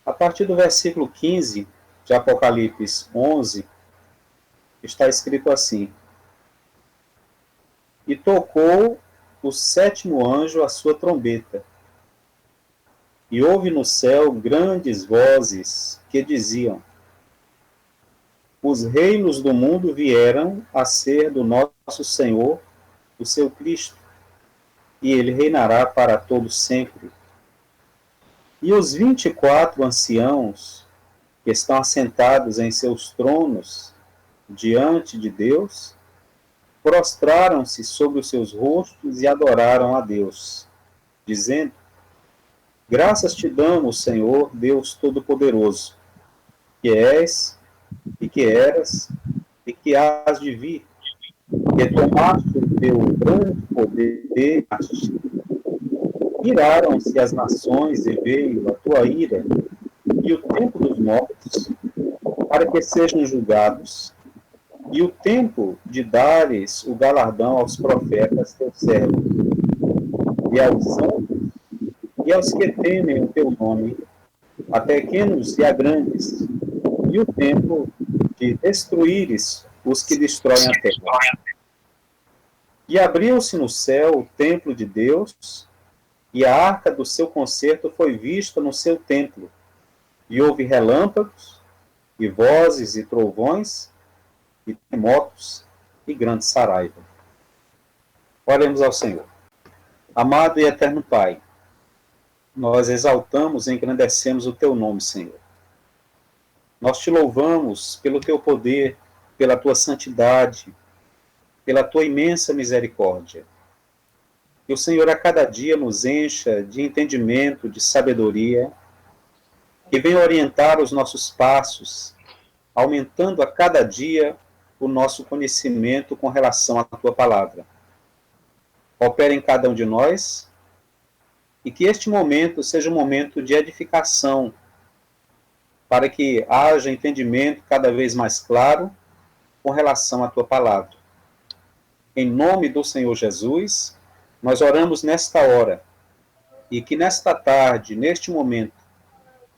A partir do versículo 15 de Apocalipse 11, está escrito assim: E tocou o sétimo anjo a sua trombeta, e houve no céu grandes vozes que diziam: Os reinos do mundo vieram a ser do nosso Senhor, o seu Cristo, e ele reinará para todo sempre. E os 24 anciãos que estão assentados em seus tronos diante de Deus, prostraram-se sobre os seus rostos e adoraram a Deus, dizendo: Graças te damos, Senhor, Deus Todo-Poderoso, que és, e que eras, e que hás de vir, que tomaste o teu grande poder, iraram-se as nações e veio a tua ira, e o tempo dos mortos, para que sejam julgados, e o tempo de dares o galardão aos profetas teus servos, e aos santos, e aos que temem o teu nome, a pequenos e a grandes, e o tempo de destruíres os que destroem a terra. E abriu-se no céu o templo de Deus, e a arca do seu concerto foi vista no seu templo, e houve relâmpagos, e vozes e trovões, e terremotos, e grande saraiva. Oremos ao Senhor. Amado e eterno Pai, nós exaltamos e engrandecemos o teu nome, Senhor. Nós te louvamos pelo teu poder, pela tua santidade, pela tua imensa misericórdia. Que o Senhor a cada dia nos encha de entendimento, de sabedoria, que venha orientar os nossos passos, aumentando a cada dia o nosso conhecimento com relação à tua palavra. Opera em cada um de nós e que este momento seja um momento de edificação, para que haja entendimento cada vez mais claro com relação à tua palavra. Em nome do Senhor Jesus, nós oramos nesta hora, e que nesta tarde, neste momento,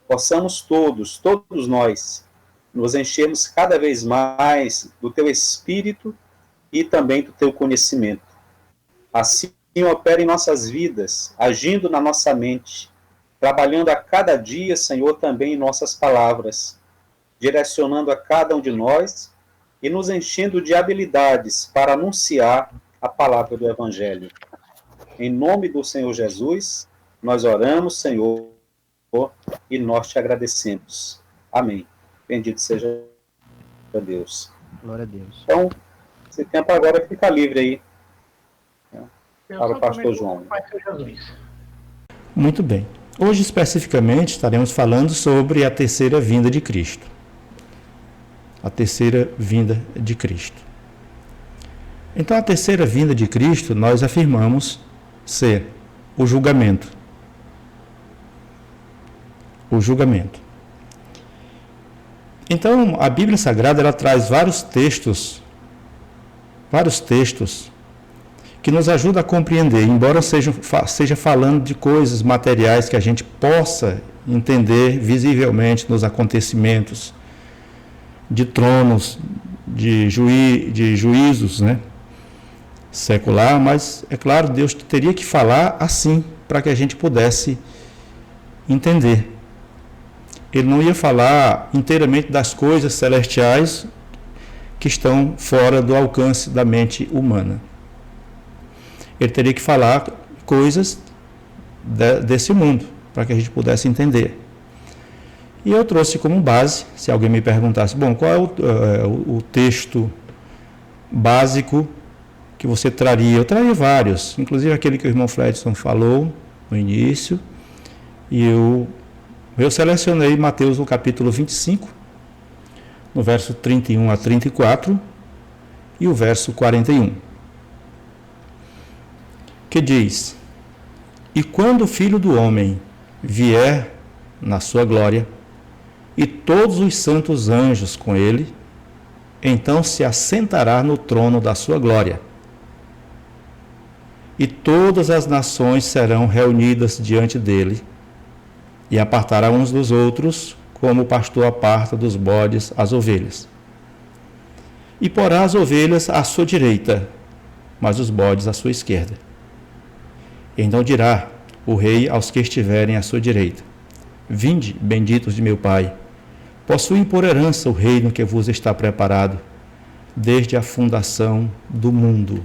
possamos todos nós, nos enchermos cada vez mais do teu Espírito e também do teu conhecimento. Assim opera em nossas vidas, agindo na nossa mente, trabalhando a cada dia, Senhor, também em nossas palavras, direcionando a cada um de nós e nos enchendo de habilidades para anunciar a palavra do Evangelho. Em nome do Senhor Jesus, nós oramos, Senhor, e nós te agradecemos. Amém. Bendito seja Deus. Glória a Deus. Então, esse tempo agora fica livre aí, né, para o pastor João. Muito bem. Hoje, especificamente, estaremos falando sobre a terceira vinda de Cristo. A terceira vinda de Cristo. Então, a terceira vinda de Cristo, nós afirmamos ser o julgamento. O julgamento. Então, a Bíblia Sagrada, ela traz vários textos que nos ajudam a compreender, embora seja falando de coisas materiais que a gente possa entender visivelmente nos acontecimentos, de tronos, de juízos, né, secular, mas, é claro, Deus teria que falar assim, para que a gente pudesse entender. Ele não ia falar inteiramente das coisas celestiais que estão fora do alcance da mente humana. Ele teria que falar coisas desse mundo, para que a gente pudesse entender. E eu trouxe como base, se alguém me perguntasse, bom, qual é o texto básico que você traria? Eu traria vários, inclusive aquele que o irmão Fredson falou no início, e eu selecionei Mateus no capítulo 25, no verso 31 a 34, e o verso 41, que diz: E quando o Filho do Homem vier na sua glória, e todos os santos anjos com ele, então se assentará no trono da sua glória. E todas as nações serão reunidas diante dele, e apartará uns dos outros, como o pastor aparta dos bodes as ovelhas. E porá as ovelhas à sua direita, mas os bodes à sua esquerda. Então dirá o rei aos que estiverem à sua direita: Vinde, benditos de meu Pai, possuem por herança o reino que vos está preparado desde a fundação do mundo.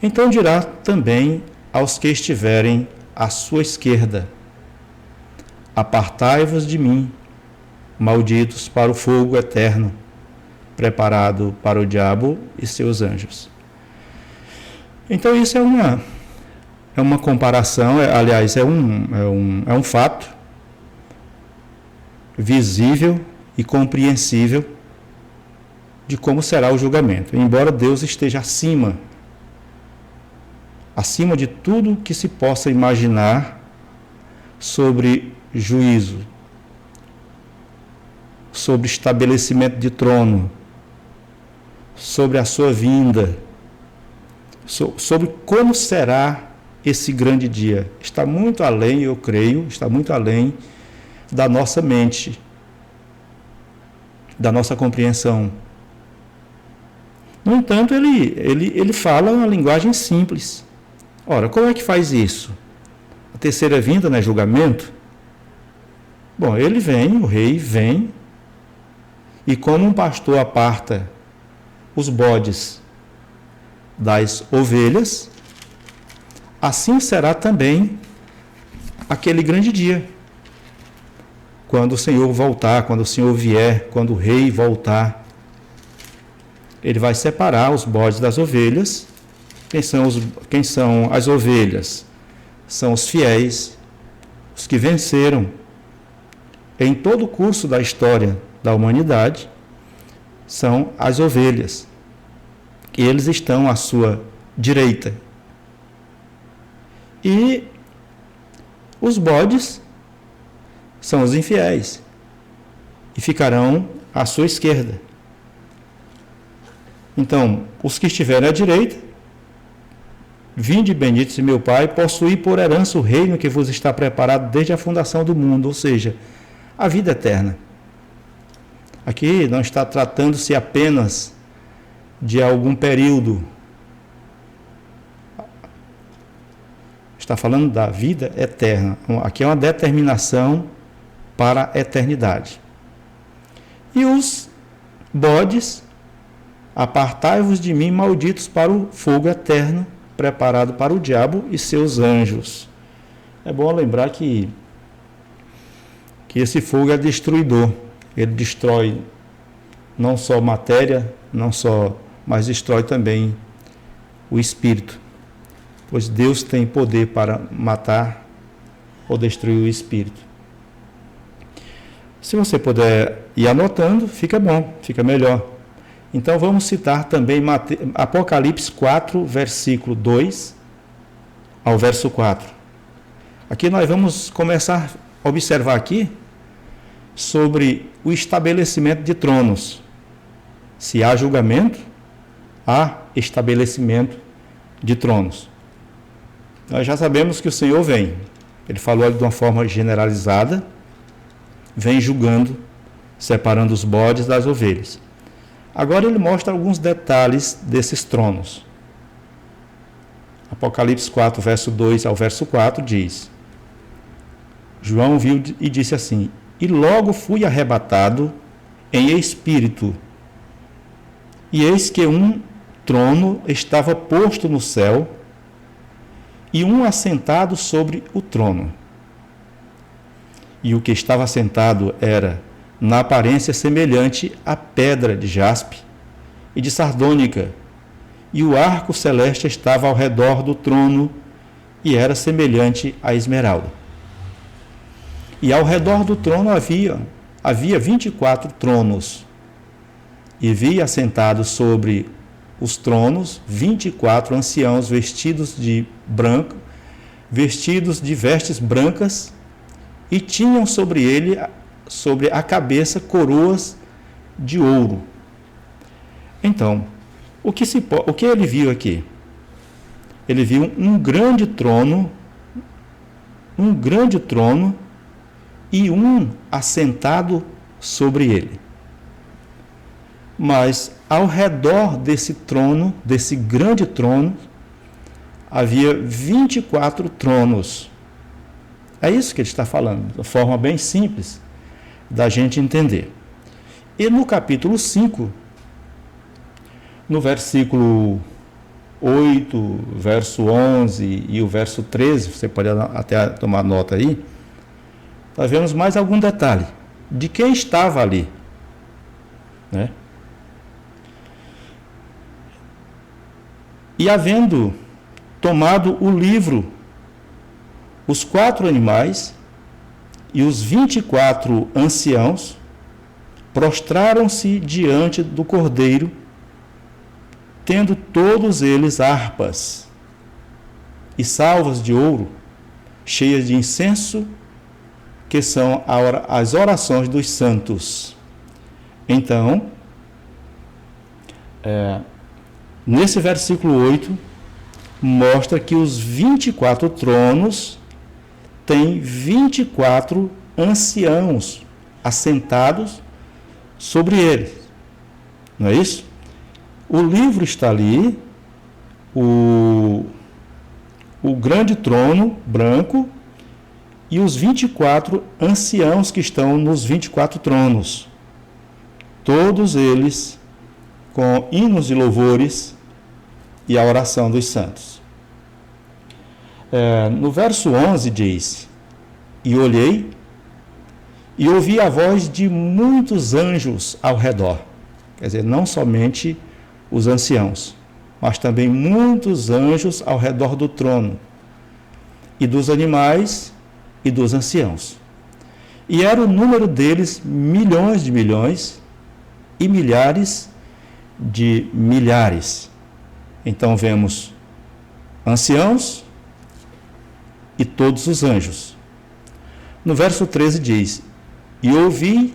Então dirá também aos que estiverem à sua esquerda: Apartai-vos de mim, malditos, para o fogo eterno, preparado para o diabo e seus anjos. Então isso é uma comparação, aliás, é um fato visível e compreensível de como será o julgamento. Embora Deus esteja acima de tudo que se possa imaginar sobre juízo, sobre estabelecimento de trono, sobre a sua vinda, sobre como será esse grande dia. Está muito além, eu creio, está muito além da nossa mente, da nossa compreensão. No entanto, ele fala uma linguagem simples. Ora, como é que faz isso? A terceira vinda, não é julgamento? Bom, ele vem, o rei vem, e como um pastor aparta os bodes das ovelhas, assim será também aquele grande dia. Quando o Senhor voltar, quando o Senhor vier, quando o rei voltar, ele vai separar os bodes das ovelhas. Quem são as ovelhas? São os fiéis, os que venceram em todo o curso da história da humanidade, são as ovelhas. E eles estão à sua direita. E os bodes são os infiéis e ficarão à sua esquerda. Então, os que estiverem à direita: Vinde, benditos de meu Pai, possuí por herança o reino que vos está preparado desde a fundação do mundo, ou seja, a vida eterna. Aqui não está tratando-se apenas de algum período. Está falando da vida eterna. Aqui é uma determinação para a eternidade. E os bodes: Apartai-vos de mim, malditos, para o fogo eterno, preparado para o diabo e seus anjos. É bom lembrar que esse fogo é destruidor. Ele destrói não só matéria, mas destrói também o espírito. Pois Deus tem poder para matar ou destruir o espírito. Se você puder ir anotando, fica bom, fica melhor. Então vamos citar também Apocalipse 4, versículo 2 ao verso 4. Aqui nós vamos começar a observar aqui sobre o estabelecimento de tronos. Se há julgamento, há estabelecimento de tronos. Nós já sabemos que o Senhor vem. Ele falou de uma forma generalizada, vem julgando, separando os bodes das ovelhas. Agora ele mostra alguns detalhes desses tronos. Apocalipse 4, verso 2 ao verso 4 diz: João viu e disse assim: E logo fui arrebatado em espírito, e eis que um trono estava posto no céu, e um assentado sobre o trono. E o que estava assentado era, na aparência, semelhante a pedra de jaspe e de sardônica, e o arco celeste estava ao redor do trono, e era semelhante a esmeralda. E ao redor do trono havia 24 tronos, e vi assentados sobre os tronos 24 anciãos vestidos de branco, vestidos de vestes brancas, e tinham sobre a cabeça coroas de ouro. Então, o que ele viu aqui? Ele viu um grande trono um grande trono e um assentado sobre ele. Mas ao redor desse trono, desse grande trono, havia 24 tronos. É isso que ele está falando, de forma bem simples da gente entender. E no capítulo 5, no versículo 8, verso 11 e o verso 13, você pode até tomar nota aí, nós vemos mais algum detalhe de quem estava ali, né? E havendo tomado o livro, os 4 animais e os 24 anciãos prostraram-se diante do Cordeiro, tendo todos eles harpas e salvas de ouro, cheias de incenso, que são as orações dos santos. Então, nesse versículo 8, mostra que os 24 tronos têm 24 anciãos assentados sobre eles. Não é isso? O livro está ali, o grande trono branco e os 24 anciãos que estão nos 24 tronos. Todos eles com hinos e louvores e a oração dos santos. No verso 11 diz: E olhei e ouvi a voz de muitos anjos ao redor. Quer dizer, não somente os anciãos, mas também muitos anjos ao redor do trono, e dos animais e dos anciãos. E era o número deles milhões de milhões e milhares de milhares. Então vemos anciãos e todos os anjos. No verso 13 diz: E ouvi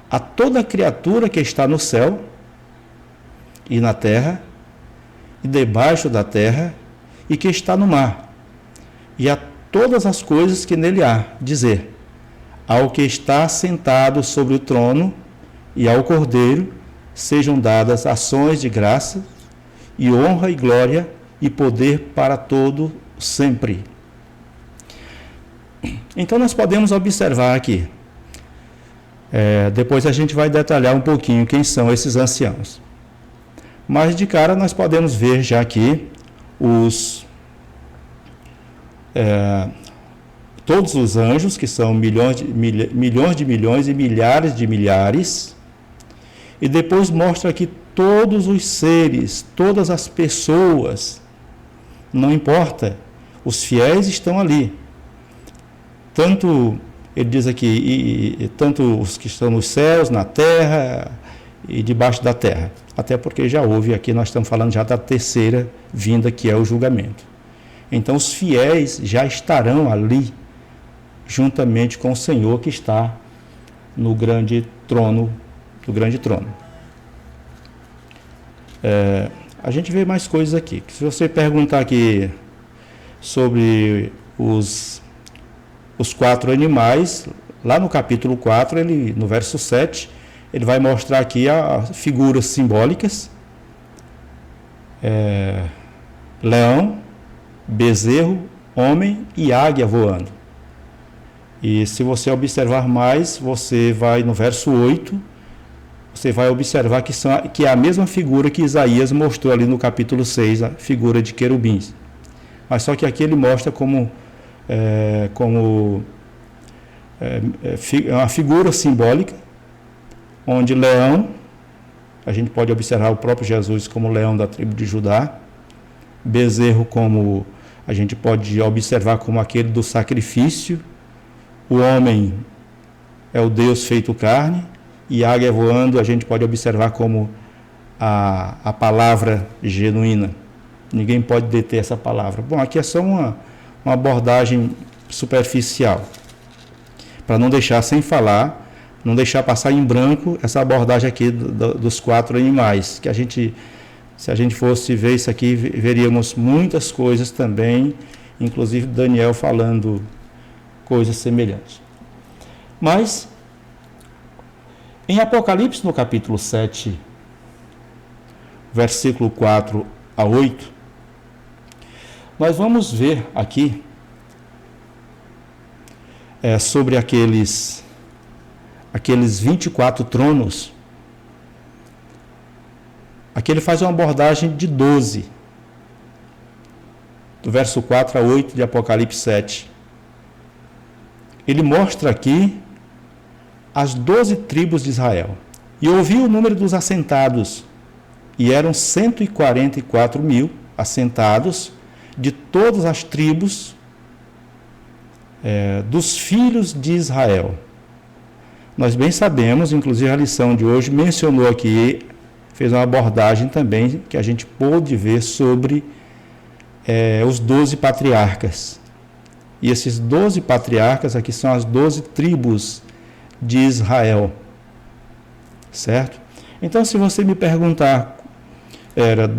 a toda criatura que está no céu e na terra e debaixo da terra e que está no mar, e a todas as coisas que nele há, dizer: Ao que está sentado sobre o trono e ao Cordeiro sejam dadas ações de graça e honra e glória e poder para todo sempre. Então nós podemos observar aqui, depois a gente vai detalhar um pouquinho quem são esses anciãos. Mas de cara nós podemos ver já aqui todos os anjos, que são milhões de milhões e milhares de milhares, e depois mostra aqui todos os seres, todas as pessoas, não importa, os fiéis estão ali. Tanto, ele diz aqui, tanto os que estão nos céus, na terra e debaixo da terra. Até porque já houve aqui, nós estamos falando já da terceira vinda, que é o julgamento. Então os fiéis já estarão ali, juntamente com o Senhor que está no grande trono, a gente vê mais coisas aqui. Se você perguntar aqui sobre os 4 animais, lá no capítulo 4, no verso 7, ele vai mostrar aqui as figuras simbólicas: leão, bezerro, homem e águia voando. E se você observar mais, você vai no verso 8, você vai observar que é a mesma figura que Isaías mostrou ali no capítulo 6, a figura de querubins. Mas só que aqui ele mostra como uma figura simbólica, onde leão, a gente pode observar o próprio Jesus como leão da tribo de Judá, bezerro como a gente pode observar como aquele do sacrifício, o homem é o Deus feito carne, e águia voando a gente pode observar como a palavra genuína. Ninguém pode deter essa palavra. Bom, aqui é só uma abordagem superficial, para não deixar sem falar, não deixar passar em branco essa abordagem aqui dos 4 animais, que se a gente fosse ver isso aqui, veríamos muitas coisas também, inclusive Daniel falando coisas semelhantes. Mas, em Apocalipse, no capítulo 7, versículo 4 a 8, nós vamos ver aqui sobre aqueles 24 tronos. Aqui ele faz uma abordagem de 12, do verso 4 a 8 de Apocalipse 7. Ele mostra aqui as 12 tribos de Israel. E ouvi o número dos assentados, e eram 144 mil assentados de todas as tribos dos filhos de Israel. Nós bem sabemos, inclusive a lição de hoje mencionou aqui, fez uma abordagem também que a gente pôde ver sobre os 12 patriarcas. E esses 12 patriarcas aqui são as 12 tribos de Israel. Certo? Então, se você me perguntar,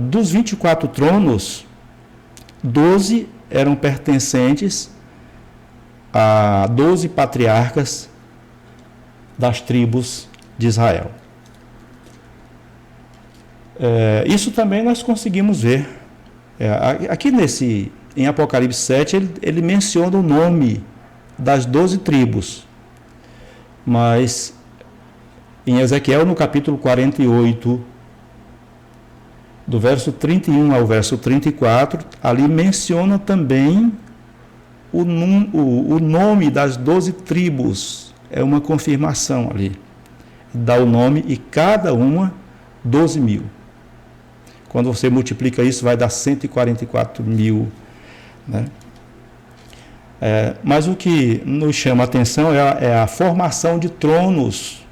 dos 24 tronos, 12 eram pertencentes a 12 patriarcas das tribos de Israel. Isso também nós conseguimos ver. Aqui em Apocalipse 7, ele menciona o nome das 12 tribos. Mas em Ezequiel, no capítulo 48, do verso 31 ao verso 34, ali menciona também o nome das 12 tribos. É uma confirmação ali. Dá o nome e cada uma 12 mil. Quando você multiplica isso, vai dar 144 mil. Né? Mas o que nos chama a atenção é a formação de tronos.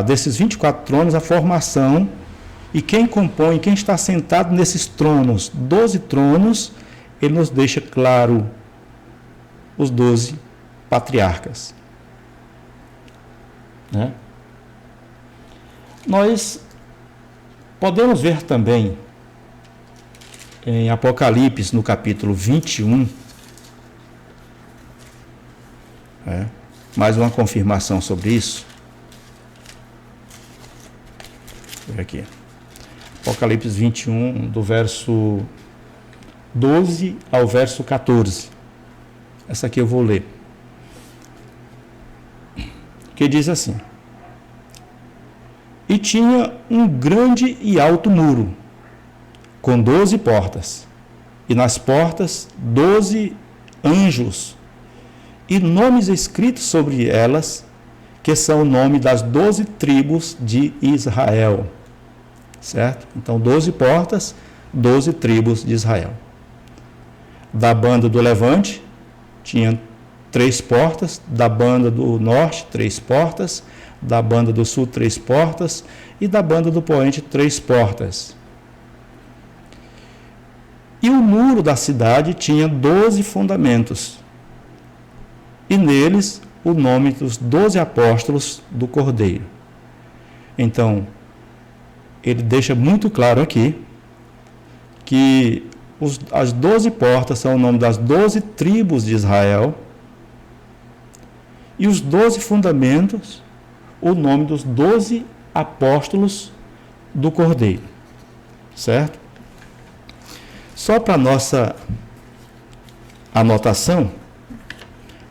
Desses 24 tronos, a formação e quem compõe, quem está sentado nesses tronos. 12 tronos, ele nos deixa claro os 12 patriarcas. Né? Nós podemos ver também em Apocalipse, no capítulo 21, mais uma confirmação sobre isso. Deixa eu ver aqui. Apocalipse 21, do verso 12 ao verso 14. Essa aqui eu vou ler. Que diz assim: E tinha um grande e alto muro, com 12 portas, e nas portas 12 anjos, e nomes escritos sobre elas, que são o nome das 12 tribos de Israel. Certo? Então, 12 portas, 12 tribos de Israel. Da banda do Levante, tinha 3 portas, da banda do Norte, 3 portas, da banda do Sul, 3 portas, e da banda do Poente, 3 portas. E o muro da cidade tinha 12 fundamentos, e neles o nome dos 12 apóstolos do Cordeiro. Então, ele deixa muito claro aqui que as 12 portas são o nome das 12 tribos de Israel, e os 12 fundamentos, o nome dos 12 apóstolos do Cordeiro. Certo? Só para nossa anotação,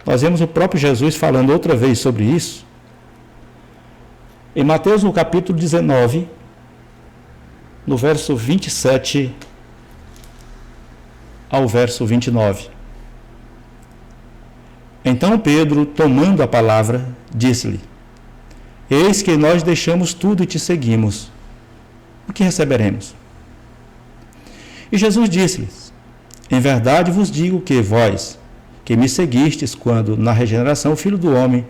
nós vemos o próprio Jesus falando outra vez sobre isso. Em Mateus, no capítulo 19, no verso 27 ao verso 29. Então Pedro, tomando a palavra, disse-lhe: Eis que nós deixamos tudo e te seguimos. O que receberemos? E Jesus disse-lhes: Em verdade vos digo que vós, que me seguistes quando, na regeneração, o Filho do Homem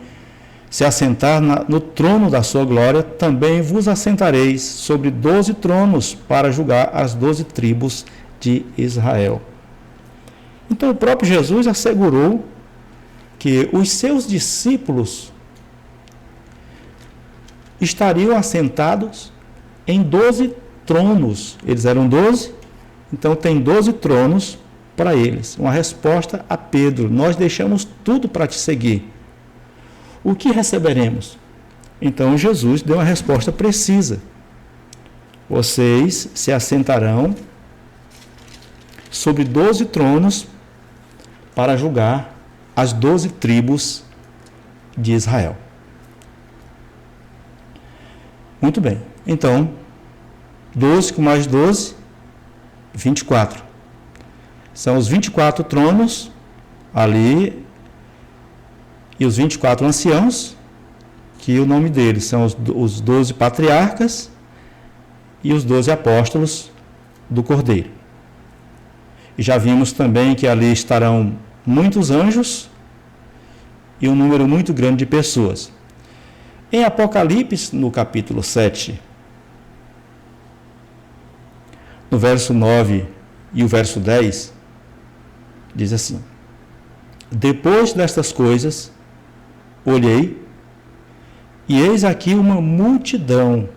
se assentar no trono da sua glória, também vos assentareis sobre 12 tronos para julgar as 12 tribos de Israel. Então o próprio Jesus assegurou que os seus discípulos estariam assentados em 12 tronos. Eles eram 12, então tem 12 tronos para eles, uma resposta a Pedro: nós deixamos tudo para te seguir. O que receberemos? Então Jesus deu uma resposta precisa: vocês se assentarão sobre 12 tronos para julgar as 12 tribos de Israel. Muito bem, então 12 com mais 12, 24. São os 24 tronos ali e os 24 anciãos, que o nome deles são os 12 patriarcas e os 12 apóstolos do Cordeiro. E já vimos também que ali estarão muitos anjos e um número muito grande de pessoas. Em Apocalipse, no capítulo 7, no verso 9 e o verso 10, diz assim: depois destas coisas, olhei, e eis aqui uma multidão,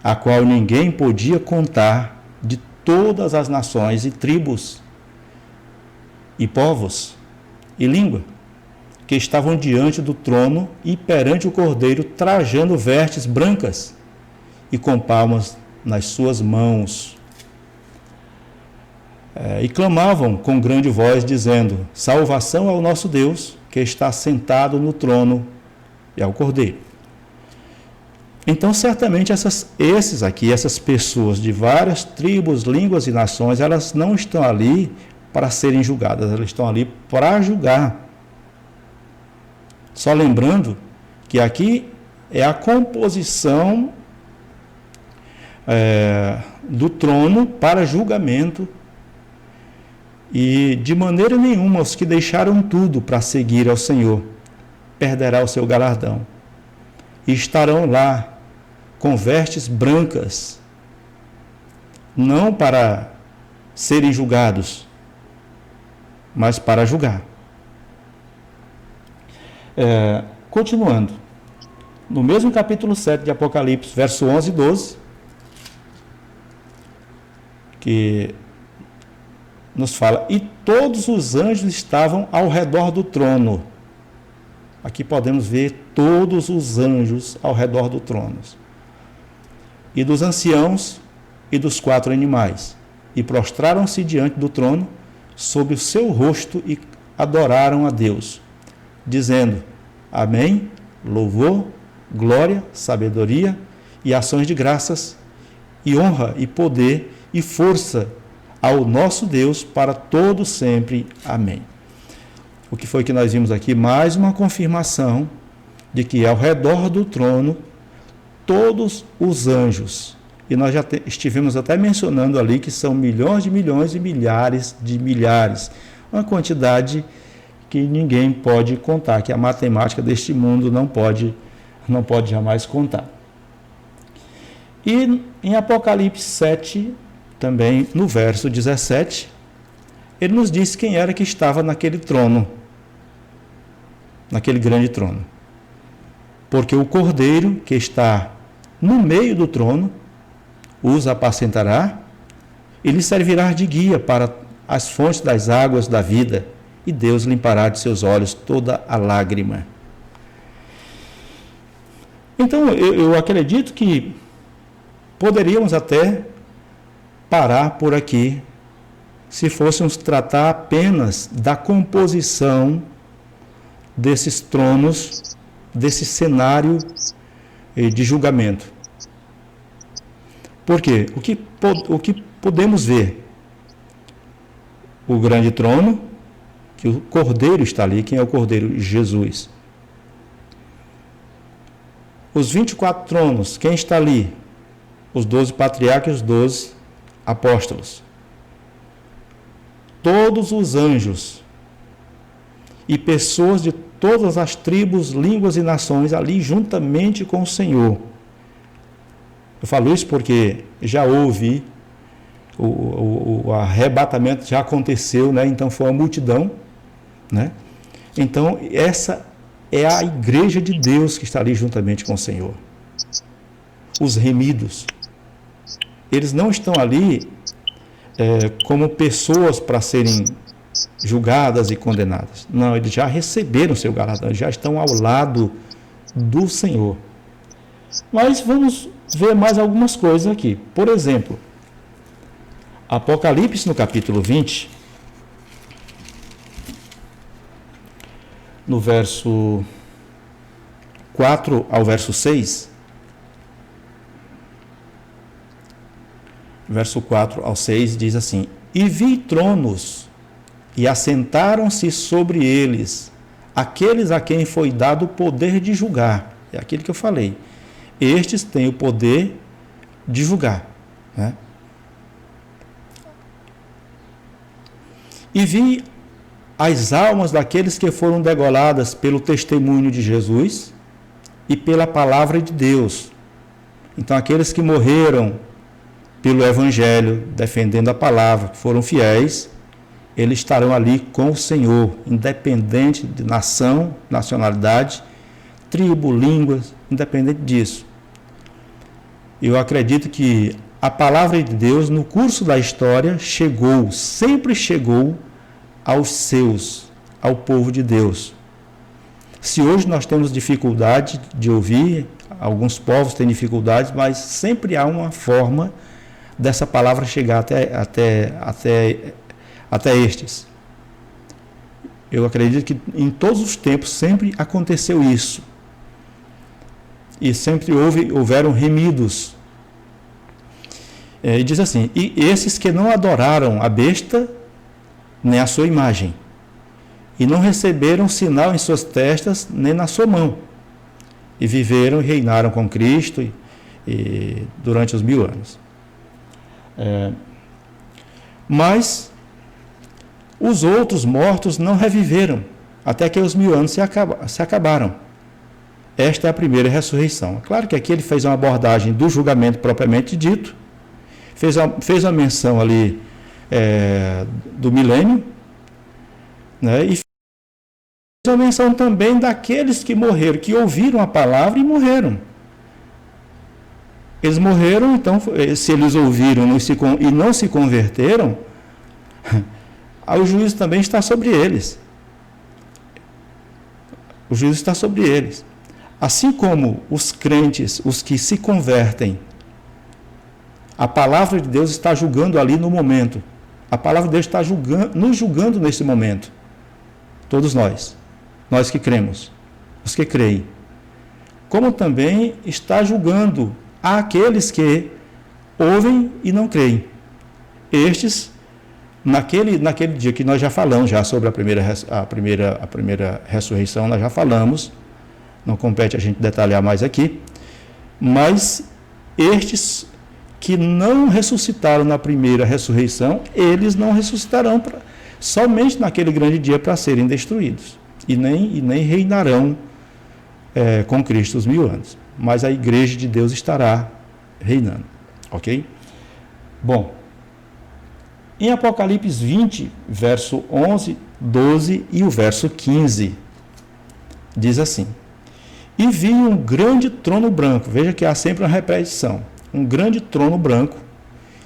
a qual ninguém podia contar, de todas as nações e tribos, e povos, e língua, que estavam diante do trono e perante o Cordeiro, trajando vestes brancas e com palmas nas suas mãos. E clamavam com grande voz, dizendo: salvação ao nosso Deus, que está sentado no trono, e ao Cordeiro. Então, certamente, essas pessoas de várias tribos, línguas e nações, elas não estão ali para serem julgadas, elas estão ali para julgar. Só lembrando que aqui é a composição do trono para julgamento, e de maneira nenhuma os que deixaram tudo para seguir ao Senhor perderá o seu galardão, e estarão lá com vestes brancas, não para serem julgados, mas para julgar. Continuando, no mesmo capítulo 7 de Apocalipse, verso 11 e 12, que nos fala: e todos os anjos estavam ao redor do trono. Aqui podemos ver todos os anjos ao redor do trono, e dos anciãos e dos 4 animais, e prostraram-se diante do trono sob o seu rosto e adoraram a Deus, dizendo: amém, louvor, glória, sabedoria e ações de graças, e honra e poder e força ao nosso Deus para todo sempre. Amém. O que foi que nós vimos aqui? Mais uma confirmação de que ao redor do trono todos os anjos, e nós já estivemos até mencionando ali que são milhões de milhões e milhares de milhares, uma quantidade que ninguém pode contar, que a matemática deste mundo não pode jamais contar. E em Apocalipse 7, também no verso 17, ele nos diz quem era que estava naquele trono, naquele grande trono. Porque o Cordeiro que está no meio do trono os apacentará e lhe servirá de guia para as fontes das águas da vida, e Deus limpará de seus olhos toda a lágrima. Então, eu acredito que poderíamos até parar por aqui, se fôssemos tratar apenas da composição desses tronos, desse cenário de julgamento. Por quê? O que podemos ver? O grande trono, que o Cordeiro está ali. Quem é o Cordeiro? Jesus. Os 24 tronos, quem está ali? Os 12 patriarcas e os 12 apóstolos. Todos os anjos e pessoas de todas as tribos, línguas e nações ali juntamente com o Senhor. Eu falo isso porque já houve o arrebatamento, já aconteceu, né? Então foi uma multidão, né? Então essa é a igreja de Deus que está ali juntamente com o Senhor. Os remidos, eles não estão ali como pessoas para serem julgadas e condenadas. Não, eles já receberam seu galardão, já estão ao lado do Senhor. Mas vamos ver mais algumas coisas aqui. Por exemplo, Apocalipse no capítulo 20, no verso 4 ao verso 6, verso 4 ao 6 diz assim: E vi tronos, e assentaram-se sobre eles aqueles a quem foi dado o poder de julgar. É aquilo que eu falei. Estes têm o poder de julgar, né? E vi as almas daqueles que foram degoladas pelo testemunho de Jesus e pela palavra de Deus. Então, aqueles que morreram pelo Evangelho, defendendo a palavra, que foram fiéis, eles estarão ali com o Senhor, independente de nação, nacionalidade, tribo, línguas, independente disso. Eu acredito que a palavra de Deus, no curso da história, sempre chegou aos seus, ao povo de Deus. Se hoje nós temos dificuldade de ouvir, alguns povos têm dificuldades, mas sempre há uma forma dessa palavra chegar até estes. Eu acredito que em todos os tempos sempre aconteceu isso. E sempre houveram remidos. E diz assim: e esses que não adoraram a besta, nem a sua imagem, e não receberam sinal em suas testas, nem na sua mão, e viveram e reinaram com Cristo durante os 1000 anos. Mas os outros mortos não reviveram, até que os 1000 anos se acabaram. Esta é a primeira ressurreição. Claro que aqui ele fez uma abordagem do julgamento propriamente dito, fez uma menção ali do milênio, né? E fez uma menção também daqueles que morreram, que ouviram a palavra e morreram. Eles morreram, então, se eles ouviram e não se converteram, o juízo também está sobre eles. O juízo está sobre eles. Assim como os crentes, os que se convertem, a palavra de Deus está julgando ali no momento. A palavra de Deus está nos julgando nesse momento. Todos nós que cremos, os que creem. Como também está julgando aqueles que ouvem e não creem. Estes, naquele dia que nós já falamos já sobre a primeira ressurreição, nós já falamos, não compete a gente detalhar mais aqui, mas estes que não ressuscitaram na primeira ressurreição, eles não ressuscitarão somente naquele grande dia para serem destruídos, e nem reinarão com Cristo os 1000 anos, mas a igreja de Deus estará reinando, ok? Bom, em Apocalipse 20, verso 11, 12 e o verso 15, diz assim: E vi um grande trono branco, veja que há sempre uma repetição, um grande trono branco,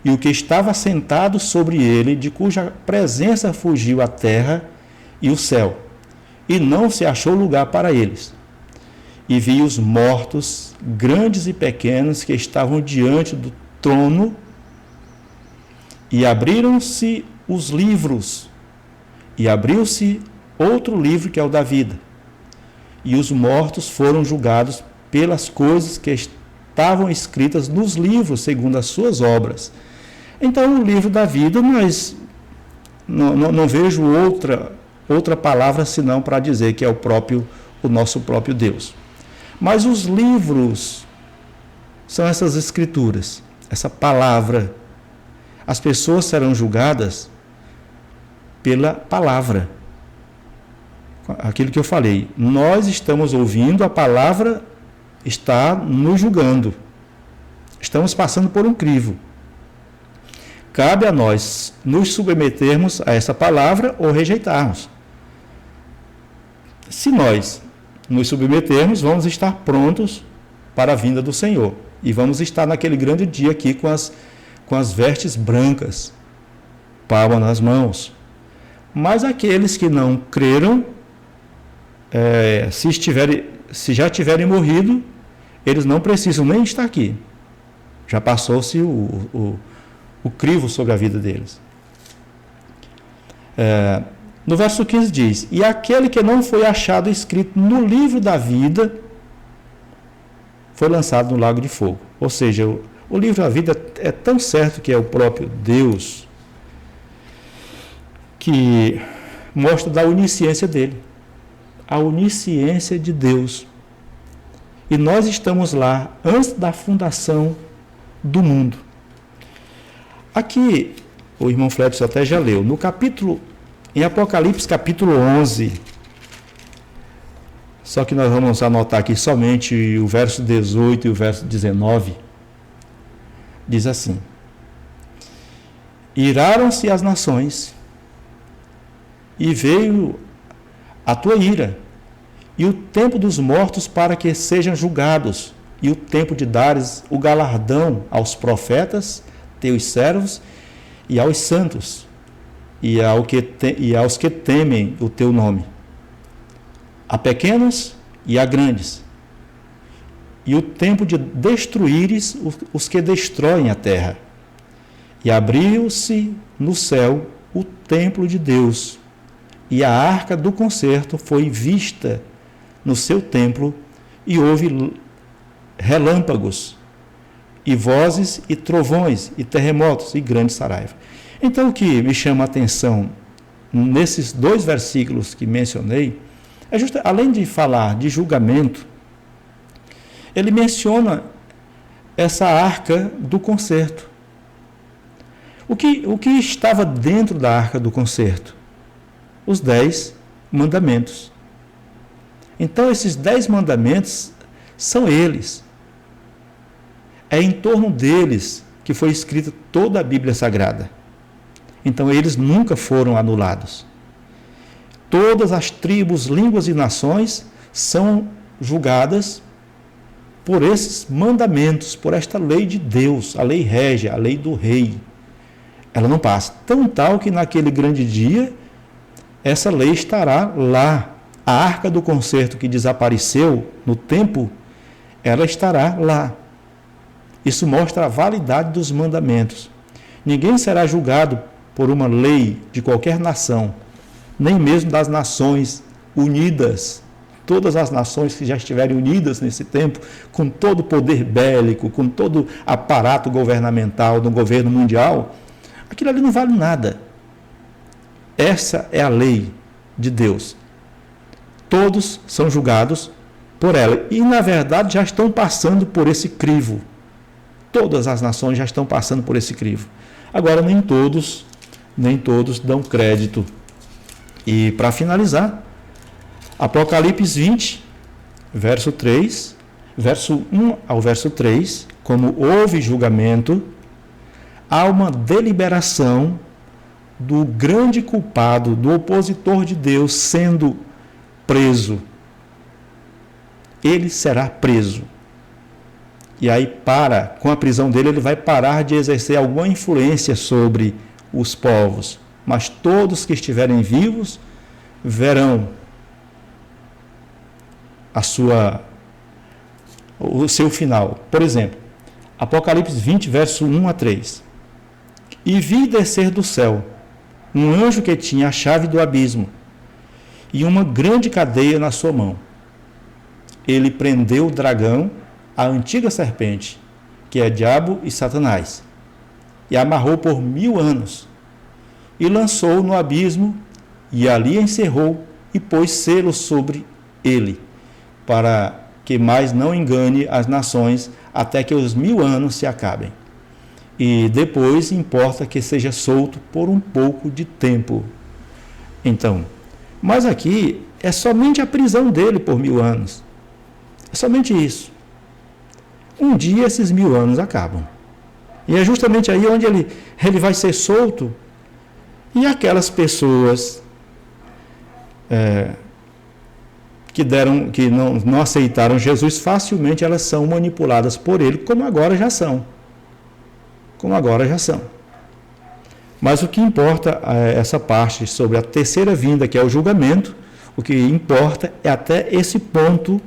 e o que estava sentado sobre ele, de cuja presença fugiu a terra e o céu, e não se achou lugar para eles. E vi os mortos, grandes e pequenos, que estavam diante do trono, e abriram-se os livros, e abriu-se outro livro, que é o da vida. E os mortos foram julgados pelas coisas que estavam escritas nos livros, segundo as suas obras. Então, o livro da vida, mas não vejo outra palavra senão para dizer que é o nosso próprio Deus. Mas os livros são essas escrituras, essa palavra. As pessoas serão julgadas pela palavra. Aquilo que eu falei, nós estamos ouvindo, a palavra está nos julgando. Estamos passando por um crivo. Cabe a nós nos submetermos a essa palavra ou rejeitarmos. Se nós nos submetermos, vamos estar prontos para a vinda do Senhor. E vamos estar naquele grande dia aqui com as vestes brancas, palma nas mãos. Mas aqueles que não creram, se já tiverem morrido, eles não precisam nem estar aqui. Já passou-se o crivo sobre a vida deles. No verso 15 diz: e aquele que não foi achado escrito no livro da vida foi lançado no lago de fogo. Ou seja, o livro da vida é tão certo que é o próprio Deus que mostra da onisciência dele, a onisciência de Deus. E nós estamos lá antes da fundação do mundo. Aqui, o irmão Fletcher até já leu, em Apocalipse capítulo 11, só que nós vamos anotar aqui somente o verso 18 e o verso 19, diz assim: iraram-se as nações, e veio a tua ira, e o tempo dos mortos para que sejam julgados, e o tempo de dares o galardão aos profetas, teus servos, e aos santos, e aos que temem o teu nome, a pequenos e a grandes, e o tempo de destruíres os que destroem a terra. E abriu-se no céu o templo de Deus, e a arca do concerto foi vista no seu templo, e houve relâmpagos, e vozes, e trovões, e terremotos, e grande saraiva. Então, o que me chama a atenção nesses 2 versículos que mencionei, além de falar de julgamento, ele menciona essa arca do concerto. O que estava dentro da arca do concerto? Os 10 mandamentos. Então, esses 10 mandamentos são eles. É em torno deles que foi escrita toda a Bíblia Sagrada. Então, eles nunca foram anulados. Todas as tribos, línguas e nações são julgadas por esses mandamentos, por esta lei de Deus, a lei régia, a lei do rei. Ela não passa. Tão tal que naquele grande dia, essa lei estará lá. A arca do concerto que desapareceu no tempo, ela estará lá. Isso mostra a validade dos mandamentos. Ninguém será julgado por uma lei de qualquer nação, nem mesmo das nações unidas. Todas as nações que já estiverem unidas nesse tempo, com todo o poder bélico, com todo o aparato governamental do governo mundial, aquilo ali não vale nada. Essa é a lei de Deus. Todos são julgados por ela. E, na verdade, já estão passando por esse crivo. Todas as nações já estão passando por esse crivo. Agora, nem todos dão crédito. E, para finalizar, Apocalipse 20, verso 3, verso 1 ao verso 3, como houve julgamento, há uma deliberação do grande culpado, do opositor de Deus, sendo preso. Ele será preso. E aí, com a prisão dele, ele vai parar de exercer alguma influência sobre os povos. Mas todos que estiverem vivos verão o seu final. Por exemplo, Apocalipse 20, verso 1 a 3. E vi descer do céu um anjo que tinha a chave do abismo e uma grande cadeia na sua mão. Ele prendeu o dragão, a antiga serpente, que é Diabo e Satanás, e amarrou por 1000 anos, e lançou no abismo, e ali encerrou, e pôs selo sobre ele, para que mais não engane as nações, até que os 1000 anos se acabem. E depois importa que seja solto por um pouco de tempo. Então, mas aqui é somente a prisão dele por 1000 anos. É somente isso. Um dia esses 1000 anos acabam. E é justamente aí onde ele vai ser solto. E aquelas pessoas que não aceitaram Jesus, facilmente elas são manipuladas por ele, como agora já são. Mas o que importa é essa parte sobre a terceira vinda, que é o julgamento. O que importa é até esse ponto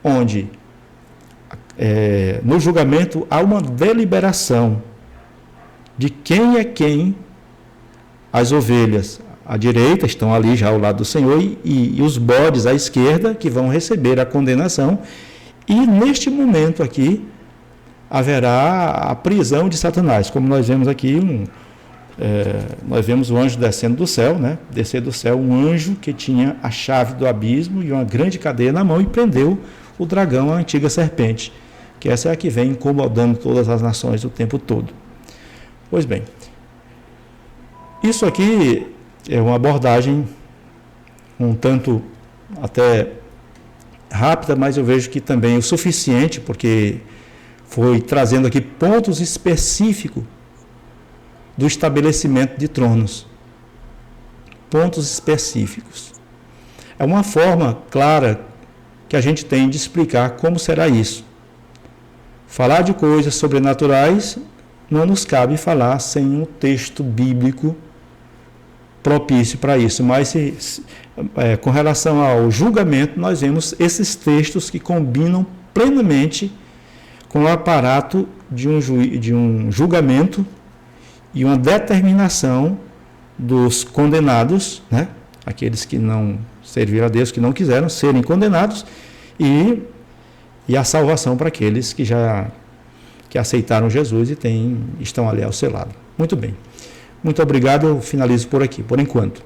onde, no julgamento, há uma deliberação de quem é quem. As ovelhas à direita estão ali já ao lado do Senhor e os bodes à esquerda que vão receber a condenação. E neste momento aqui haverá a prisão de Satanás, como nós vemos aqui nós vemos o anjo descendo do céu, né? Descer do céu um anjo que tinha a chave do abismo e uma grande cadeia na mão e prendeu o dragão, a antiga serpente, que essa é a que vem incomodando todas as nações o tempo todo. Pois bem, isso aqui é uma abordagem um tanto até rápida, mas eu vejo que também é o suficiente, porque foi trazendo aqui pontos específicos do estabelecimento de tronos. Pontos específicos. É uma forma clara que a gente tem de explicar como será isso. Falar de coisas sobrenaturais não nos cabe falar sem um texto bíblico propício para isso, mas com relação ao julgamento, nós vemos esses textos que combinam plenamente com o aparato de um julgamento e uma determinação dos condenados, né? Aqueles que não serviram a Deus, que não quiseram serem condenados, e a salvação para aqueles que aceitaram Jesus e estão ali ao seu lado. Muito bem. Muito obrigado, eu finalizo por aqui, por enquanto.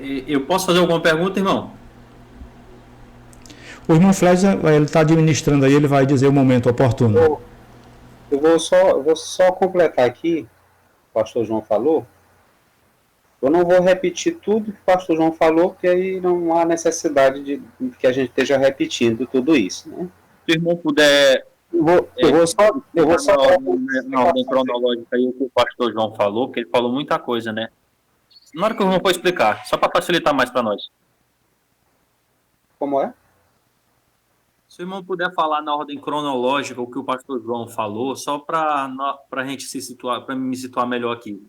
Eu posso fazer alguma pergunta, irmão? O irmão Flávio, ele está administrando aí, ele vai dizer o momento oportuno. Eu vou só completar aqui, o pastor João falou. Eu não vou repetir tudo que o pastor João falou, porque aí não há necessidade de que a gente esteja repetindo tudo isso, né? Se o irmão puder... Eu vou só na ordem cronológica aí o que o pastor João falou, porque ele falou muita coisa, né? Na hora que o irmão for explicar, só para facilitar mais para nós. Como é? Se o irmão puder falar na ordem cronológica o que o pastor João falou, só para a gente se situar, para me situar melhor aqui.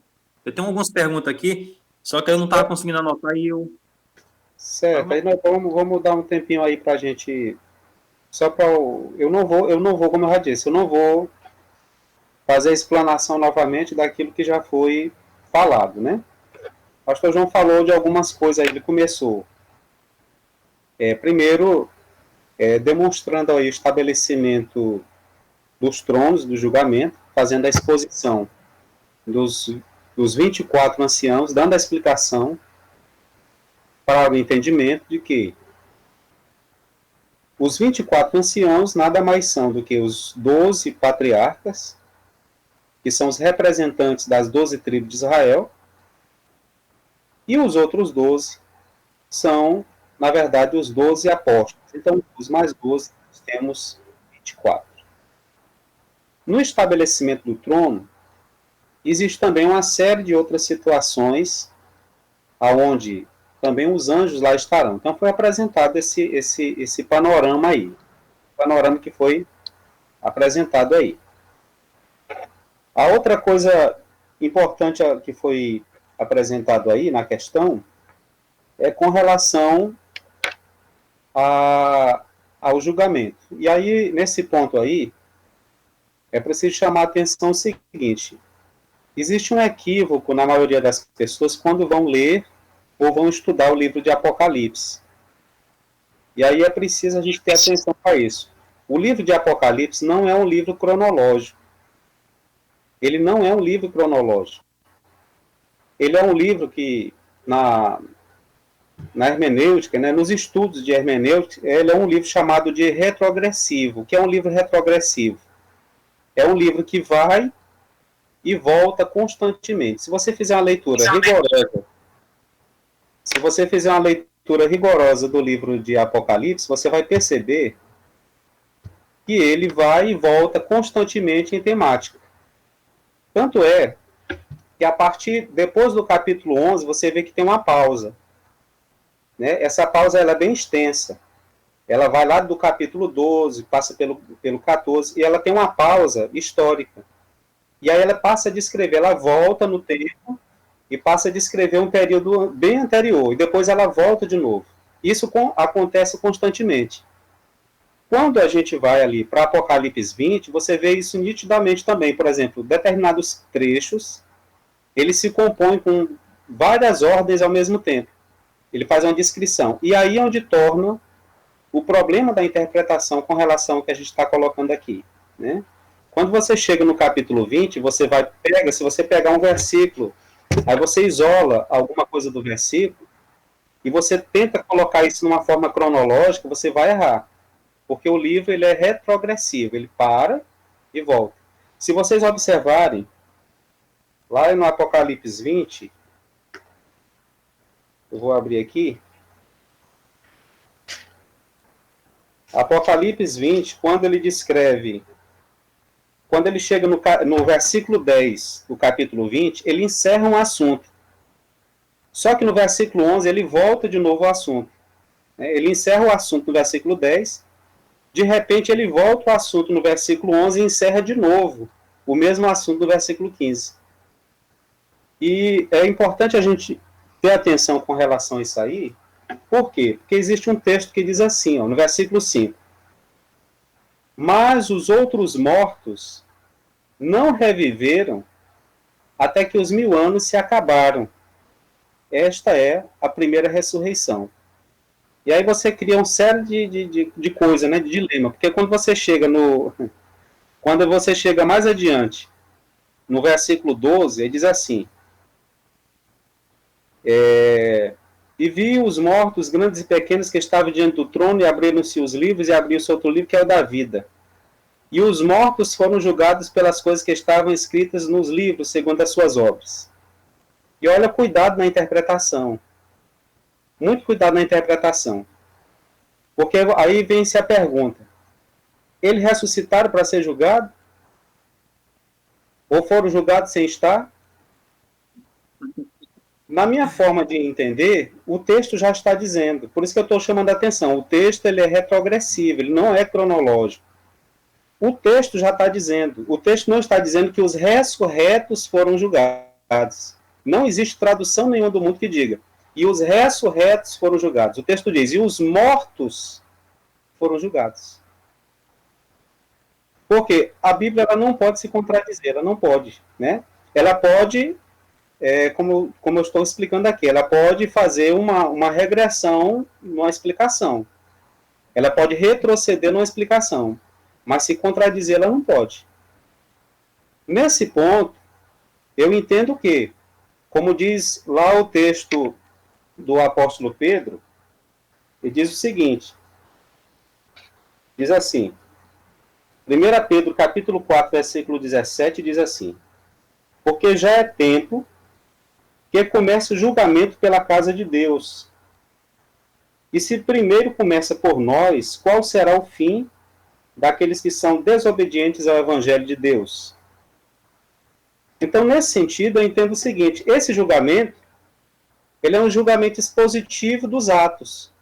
Eu tenho algumas perguntas aqui, só que eu não estava conseguindo anotar e eu... Certo, aí nós vamos dar um tempinho aí para a gente... Só para eu não vou, como eu já disse, eu não vou fazer a explanação novamente daquilo que já foi falado, né? O pastor João falou de algumas coisas aí, ele começou. Primeiro, demonstrando aí o estabelecimento dos tronos, do julgamento, fazendo a exposição dos 24 anciãos, dando a explicação para o entendimento de que os 24 anciãos nada mais são do que os 12 patriarcas, que são os representantes das 12 tribos de Israel, e os outros 12 são, na verdade, os 12 apóstolos. Então, os mais 12, nós temos 24. No estabelecimento do trono, existe também uma série de outras situações aonde também os anjos lá estarão. Então foi apresentado esse panorama aí. O panorama que foi apresentado aí. A outra coisa importante que foi apresentado aí na questão é com relação ao julgamento. E aí, nesse ponto aí, é preciso chamar a atenção o seguinte: existe um equívoco na maioria das pessoas quando vão ler ou vão estudar o livro de Apocalipse. E aí é preciso a gente ter atenção para isso. O livro de Apocalipse não é um livro cronológico. Ele não é um livro cronológico. Ele é um livro que, na hermenêutica, né, nos estudos de hermenêutica, ele é um livro chamado de retrogressivo. O que é um livro retrogressivo? É um livro que vai e volta constantemente. Se você fizer uma leitura rigorosa, do livro de Apocalipse, você vai perceber que ele vai e volta constantemente em temática. Tanto é que depois do capítulo 11, você vê que tem uma pausa. Né? Essa pausa ela é bem extensa. Ela vai lá do capítulo 12, passa pelo 14, e ela tem uma pausa histórica. E aí ela passa a descrever, ela volta no tempo e passa a descrever um período bem anterior, e depois ela volta de novo. Isso acontece constantemente. Quando a gente vai ali para Apocalipse 20, você vê isso nitidamente também. Por exemplo, determinados trechos, eles se compõem com várias ordens ao mesmo tempo. Ele faz uma descrição. E aí é onde torna o problema da interpretação com relação ao que a gente está colocando aqui, né? Quando você chega no capítulo 20, se você pegar um versículo, aí você isola alguma coisa do versículo e você tenta colocar isso numa forma cronológica, você vai errar. Porque o livro ele é retrogressivo, ele para e volta. Se vocês observarem, lá no Apocalipse 20, eu vou abrir aqui, Apocalipse 20, quando ele descreve, quando ele chega no versículo 10 do capítulo 20, ele encerra um assunto. Só que no versículo 11 ele volta de novo ao assunto. Ele encerra o assunto no versículo 10, de repente ele volta ao assunto no versículo 11 e encerra de novo o mesmo assunto no versículo 15. E é importante a gente ter atenção com relação a isso aí. Por quê? Porque existe um texto que diz assim, ó, no versículo 5. Mas os outros mortos não reviveram até que os 1000 anos se acabaram. Esta é a primeira ressurreição. E aí você cria uma série de coisas, né, de dilema. Porque quando você chega mais adiante, no versículo 12, ele diz assim, e vi os mortos, grandes e pequenos, que estavam diante do trono, e abriram-se os livros, e abriu-se outro livro, que é o da vida. E os mortos foram julgados pelas coisas que estavam escritas nos livros, segundo as suas obras. E olha, cuidado na interpretação. Muito cuidado na interpretação. Porque aí vem-se a pergunta, eles ressuscitaram para ser julgados? Ou foram julgados sem estar? Na minha forma de entender, o texto já está dizendo. Por isso que eu estou chamando a atenção. O texto ele é retrogressivo, ele não é cronológico. O texto já está dizendo. O texto não está dizendo que os ressurretos foram julgados. Não existe tradução nenhuma do mundo que diga. E os ressurretos foram julgados. O texto diz, e os mortos foram julgados. Porque a Bíblia ela não pode se contradizer, ela não pode, né? Ela pode, como eu estou explicando aqui, ela pode fazer uma regressão numa explicação. Ela pode retroceder numa explicação, mas se contradizer ela não pode. Nesse ponto, eu entendo que, como diz lá o texto do apóstolo Pedro, ele diz o seguinte, diz assim, 1 Pedro capítulo 4, versículo 17, diz assim, porque já é tempo que comece o julgamento pela casa de Deus. E se primeiro começa por nós, qual será o fim daqueles que são desobedientes ao evangelho de Deus? Então, nesse sentido, eu entendo o seguinte, esse julgamento, ele é um julgamento expositivo dos atos.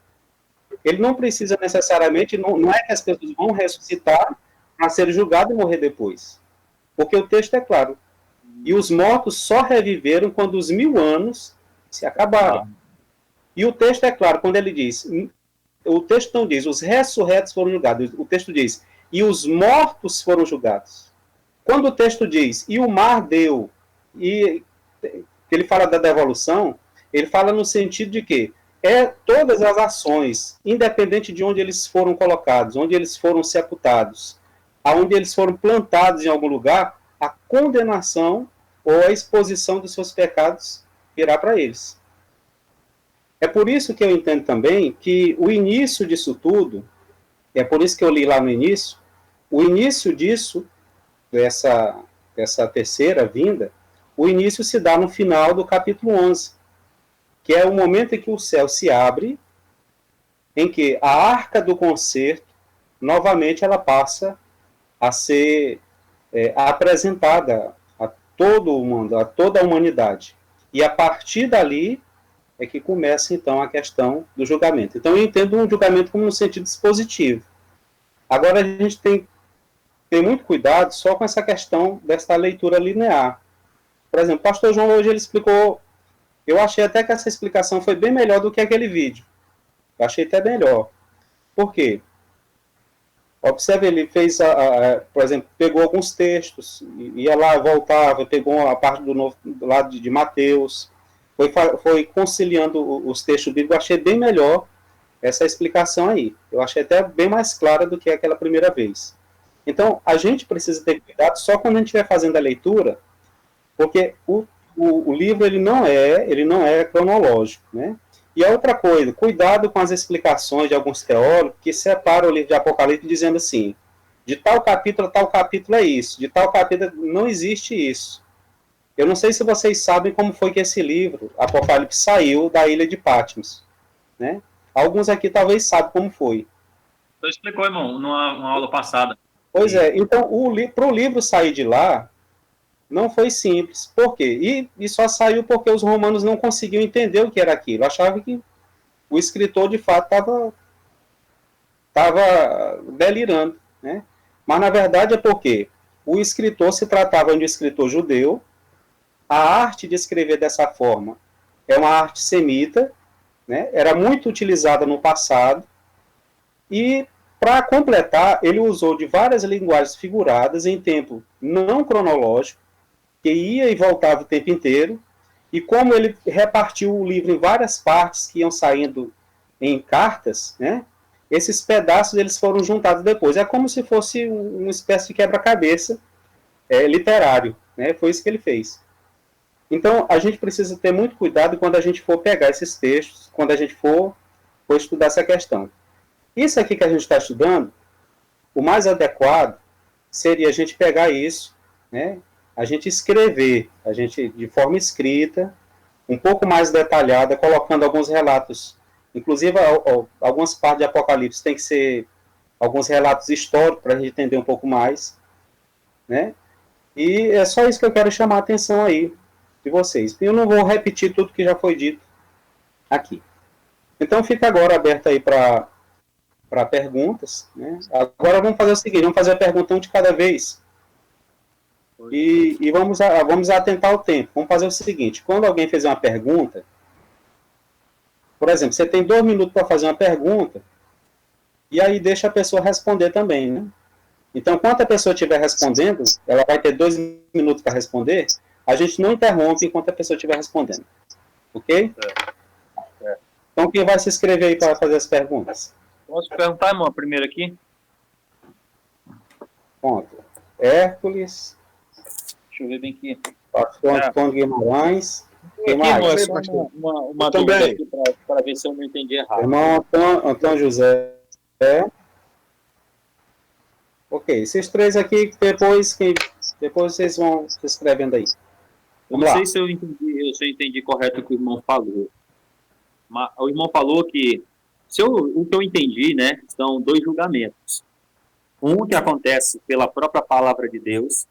Ele não precisa necessariamente, não é que as pessoas vão ressuscitar para ser julgadas e morrer depois. Porque o texto é claro. E os mortos só reviveram quando os 1000 anos se acabaram. E o texto é claro, quando ele diz, o texto não diz, os ressurretos foram julgados, o texto diz, e os mortos foram julgados. Quando o texto diz, e o mar deu, e ele fala da devolução, ele fala no sentido de que todas as ações, independente de onde eles foram colocados, onde eles foram sepultados, aonde eles foram plantados em algum lugar, a condenação ou a exposição dos seus pecados virá para eles. É por isso que eu entendo também que o início disso tudo, é por isso que eu li lá no início, o início disso, dessa terceira vinda, o início se dá no final do capítulo 11, que é o momento em que o céu se abre, em que a arca do concerto, novamente ela passa a ser apresentada a todo o mundo, a toda a humanidade. E a partir dali é que começa, então, a questão do julgamento. Então, eu entendo um julgamento como no sentido dispositivo. Agora, a gente tem ter muito cuidado só com essa questão dessa leitura linear. Por exemplo, o pastor João hoje ele explicou, eu achei até que essa explicação foi bem melhor do que aquele vídeo. Eu achei até melhor. Por quê? Observe, ele fez, por exemplo, pegou alguns textos, ia lá, voltava, pegou a parte do lado de Mateus, foi conciliando os textos bíblicos. Eu achei bem melhor essa explicação aí. Eu achei até bem mais clara do que aquela primeira vez. Então, a gente precisa ter cuidado só quando a gente estiver fazendo a leitura, porque o livro ele não é cronológico, né? E a outra coisa, cuidado com as explicações de alguns teólogos que separam o livro de Apocalipse dizendo assim, de tal capítulo a tal capítulo é isso, de tal capítulo não existe isso. Eu não sei se vocês sabem como foi que esse livro, Apocalipse, saiu da ilha de Patmos, né? Alguns aqui talvez saibam como foi. Você explicou, irmão, numa aula passada. Pois é, então para o livro sair de lá, não foi simples. Por quê? E só saiu porque os romanos não conseguiam entender o que era aquilo. Achavam que o escritor, de fato, estava delirando, né? Mas, na verdade, é porque o escritor se tratava de um escritor judeu, a arte de escrever dessa forma é uma arte semita, né? Era muito utilizada no passado, e, para completar, ele usou de várias linguagens figuradas em tempo não cronológico, que ia e voltava o tempo inteiro, e como ele repartiu o livro em várias partes que iam saindo em cartas, né, esses pedaços eles foram juntados depois. É como se fosse uma espécie de quebra-cabeça literário, né, foi isso que ele fez. Então, a gente precisa ter muito cuidado quando a gente for pegar esses textos, quando a gente for estudar essa questão. Isso aqui que a gente está estudando, o mais adequado seria a gente pegar isso, né, a gente escrever, a gente de forma escrita, um pouco mais detalhada, colocando alguns relatos, inclusive algumas partes de Apocalipse tem que ser alguns relatos históricos para a gente entender um pouco mais, né? E é só isso que eu quero chamar a atenção aí de vocês. Eu não vou repetir tudo que já foi dito aqui. Então fica agora aberto aí para perguntas, né? Agora vamos fazer o seguinte, vamos fazer a pergunta um de cada vez. E vamos atentar ao tempo. Vamos fazer o seguinte, quando alguém fizer uma pergunta, por exemplo, você tem 2 minutos para fazer uma pergunta, e aí deixa a pessoa responder também, né? Então, enquanto a pessoa estiver respondendo, ela vai ter 2 minutos para responder, a gente não interrompe enquanto a pessoa estiver respondendo. Ok? Então, quem vai se inscrever aí para fazer as perguntas? Posso perguntar, irmão, primeiro aqui? Pronto. Hércules... Deixa eu ver bem aqui. Pastor Antônio Guimarães. Quem Aqui, mais? irmão, só uma dúvida aqui para ver se eu não entendi errado. Irmão Antônio José. Ok, esses 3 aqui, depois vocês vão se inscrevendo aí. Eu não sei se eu entendi correto o que o irmão falou. Mas o irmão falou que, o que eu entendi, né, são 2 julgamentos. Um que acontece pela própria palavra de Deus,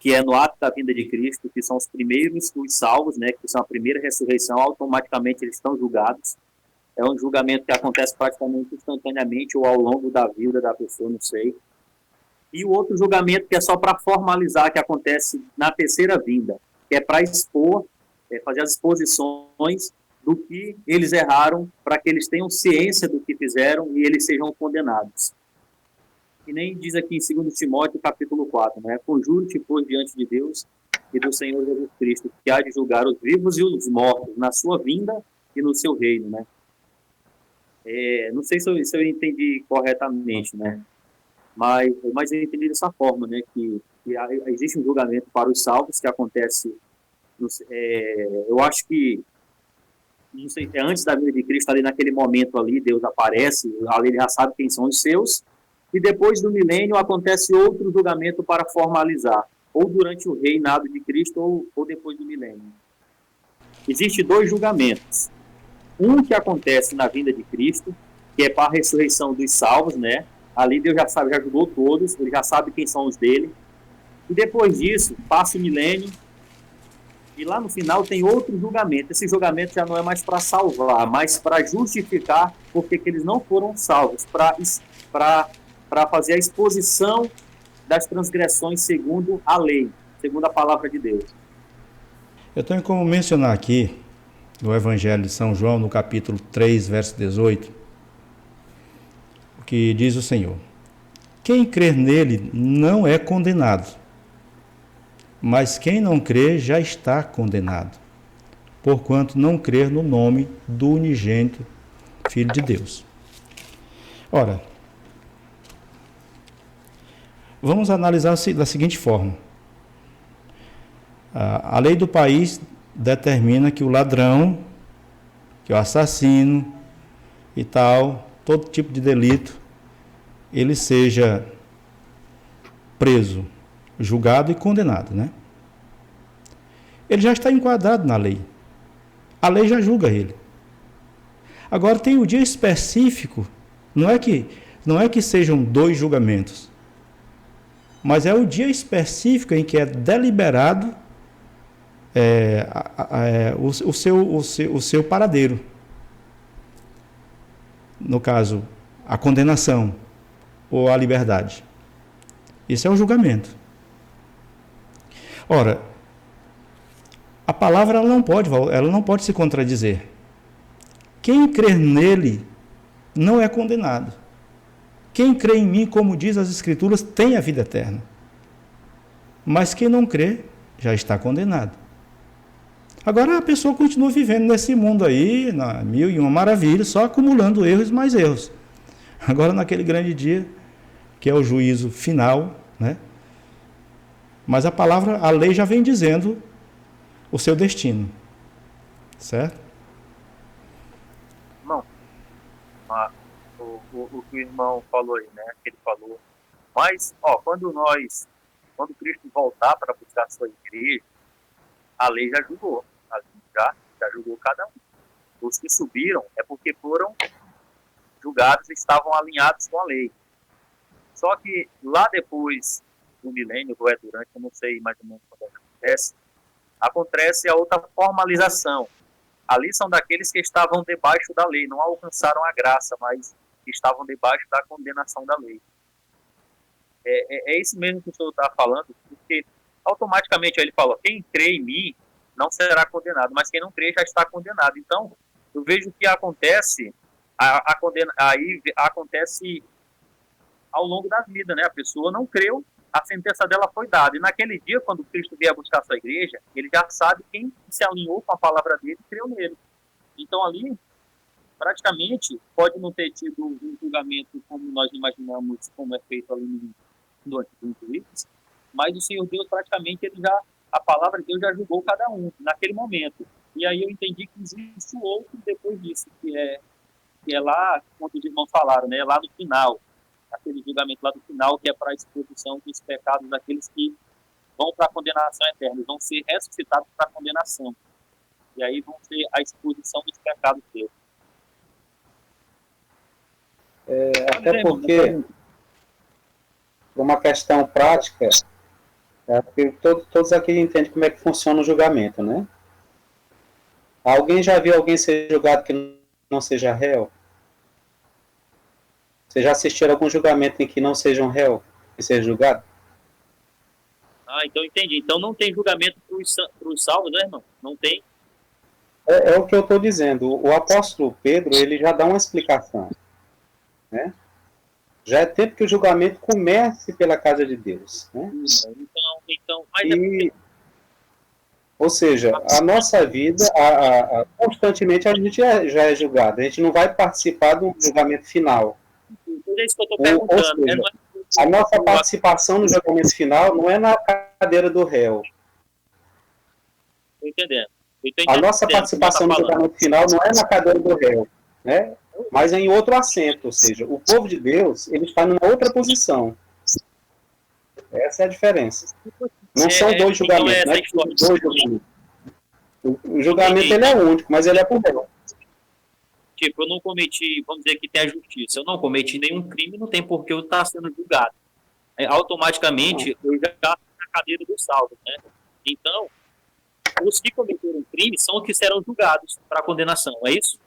que é no ato da vinda de Cristo, que são os primeiros, os salvos, né, que são a primeira ressurreição, automaticamente eles estão julgados. É um julgamento que acontece praticamente instantaneamente ou ao longo da vida da pessoa, não sei. E o outro julgamento que é só para formalizar, que acontece na terceira vinda, que é para expor, fazer as exposições do que eles erraram, para que eles tenham ciência do que fizeram e eles sejam condenados. Que nem diz aqui em 2 Timóteo, capítulo 4, né? Conjure-te, pois, diante de Deus e do Senhor Jesus Cristo, que há de julgar os vivos e os mortos na sua vinda e no seu reino, né? Não sei se eu entendi corretamente, né? Mas eu entendi dessa forma, né? Que existe um julgamento para os salvos que acontece, eu acho que, não sei, antes da vinda de Cristo, ali naquele momento ali, Deus aparece, ali ele já sabe quem são os seus, e depois do milênio acontece outro julgamento para formalizar, ou durante o reinado de Cristo, ou depois do milênio. Existem 2 julgamentos. Um que acontece na vinda de Cristo, que é para a ressurreição dos salvos, né? Ali Deus já sabe, já julgou todos, ele já sabe quem são os dele. E depois disso, passa o milênio, e lá no final tem outro julgamento. Esse julgamento já não é mais para salvar, mas para justificar porque que eles não foram salvos, para fazer a exposição das transgressões segundo a lei, segundo a palavra de Deus. Eu tenho como mencionar aqui, no Evangelho de São João, no capítulo 3, verso 18, o que diz o Senhor: quem crer nele não é condenado, mas quem não crê já está condenado, porquanto não crer no nome do unigênito Filho de Deus. Ora, vamos analisar da seguinte forma. A lei do país determina que o ladrão, que o assassino e tal, todo tipo de delito, ele seja preso, julgado e condenado, né? Ele já está enquadrado na lei. A lei já julga ele. Agora tem o dia específico, não é que sejam 2 julgamentos, mas é o dia específico em que é deliberado o seu paradeiro. No caso, a condenação ou a liberdade. Isso é o julgamento. Ora, a palavra ela não pode se contradizer. Quem crer nele não é condenado. Quem crê em mim, como diz as Escrituras, tem a vida eterna. Mas quem não crê já está condenado. Agora a pessoa continua vivendo nesse mundo aí, na mil e uma maravilhas, só acumulando erros e mais erros. Agora naquele grande dia, que é o juízo final, né? Mas a lei já vem dizendo o seu destino. Certo? Irmão, o que o irmão falou aí, né? Que ele falou. Mas, quando Cristo voltar para buscar a sua igreja, a lei já julgou. A lei já julgou cada um. Os que subiram é porque foram julgados e estavam alinhados com a lei. Só que lá depois do milênio, ou durante, eu não sei mais ou menos quando acontece a outra formalização. Ali são daqueles que estavam debaixo da lei, não alcançaram a graça, mas estavam debaixo da condenação da lei. É isso mesmo que o senhor está falando, porque automaticamente ele falou, quem crê em mim não será condenado, mas quem não crê já está condenado. Então, eu vejo que acontece, aí acontece ao longo da vida, né? A pessoa não creu, a sentença dela foi dada. E naquele dia, quando Cristo vier buscar a sua igreja, ele já sabe quem se alinhou com a palavra dele e creu nele. Então, ali, praticamente, pode não ter tido um julgamento como nós imaginamos, como é feito ali no Antigo Juízes, mas o Senhor Deus, praticamente, a palavra de Deus já julgou cada um naquele momento. E aí eu entendi que existe o outro depois disso, que é lá, como os irmãos falaram, né? Lá no final, aquele julgamento lá do final, que é para a exposição dos pecados daqueles que vão para a condenação eterna, vão ser ressuscitados para a condenação. E aí vão ser a exposição dos pecados deles. Até porque, por uma questão prática, porque todos aqui entendem como é que funciona o julgamento, né? Alguém já viu alguém ser julgado que não seja réu? Você já assistiu a algum julgamento em que não seja um réu e seja julgado? Então entendi. Então não tem julgamento para os salvos, né, irmão? Não tem? É o que eu estou dizendo. O apóstolo Pedro, ele já dá uma explicação, né? Já é tempo que o julgamento comece pela casa de Deus, né? Então mas ou seja, a nossa vida, constantemente a gente já é julgado. A gente não vai participar do julgamento final. É isso que eu estou perguntando. Seja, a nossa participação no julgamento final não é na cadeira do réu. Estou entendendo. A nossa participação no julgamento final não é na cadeira do réu, né? Mas é em outro assento. Ou seja, o povo de Deus ele está numa outra posição. Essa é a diferença. Não são 2 julgamentos, né? O julgamento ele é único, mas ele é por réu. Tipo, eu não cometi, vamos dizer que tem a justiça, eu não cometi nenhum crime, não tem por que eu estar sendo julgado. Automaticamente, eu já estou na cadeira dos salvos, né? Então, os que cometeram crime são os que serão julgados para condenação, é isso?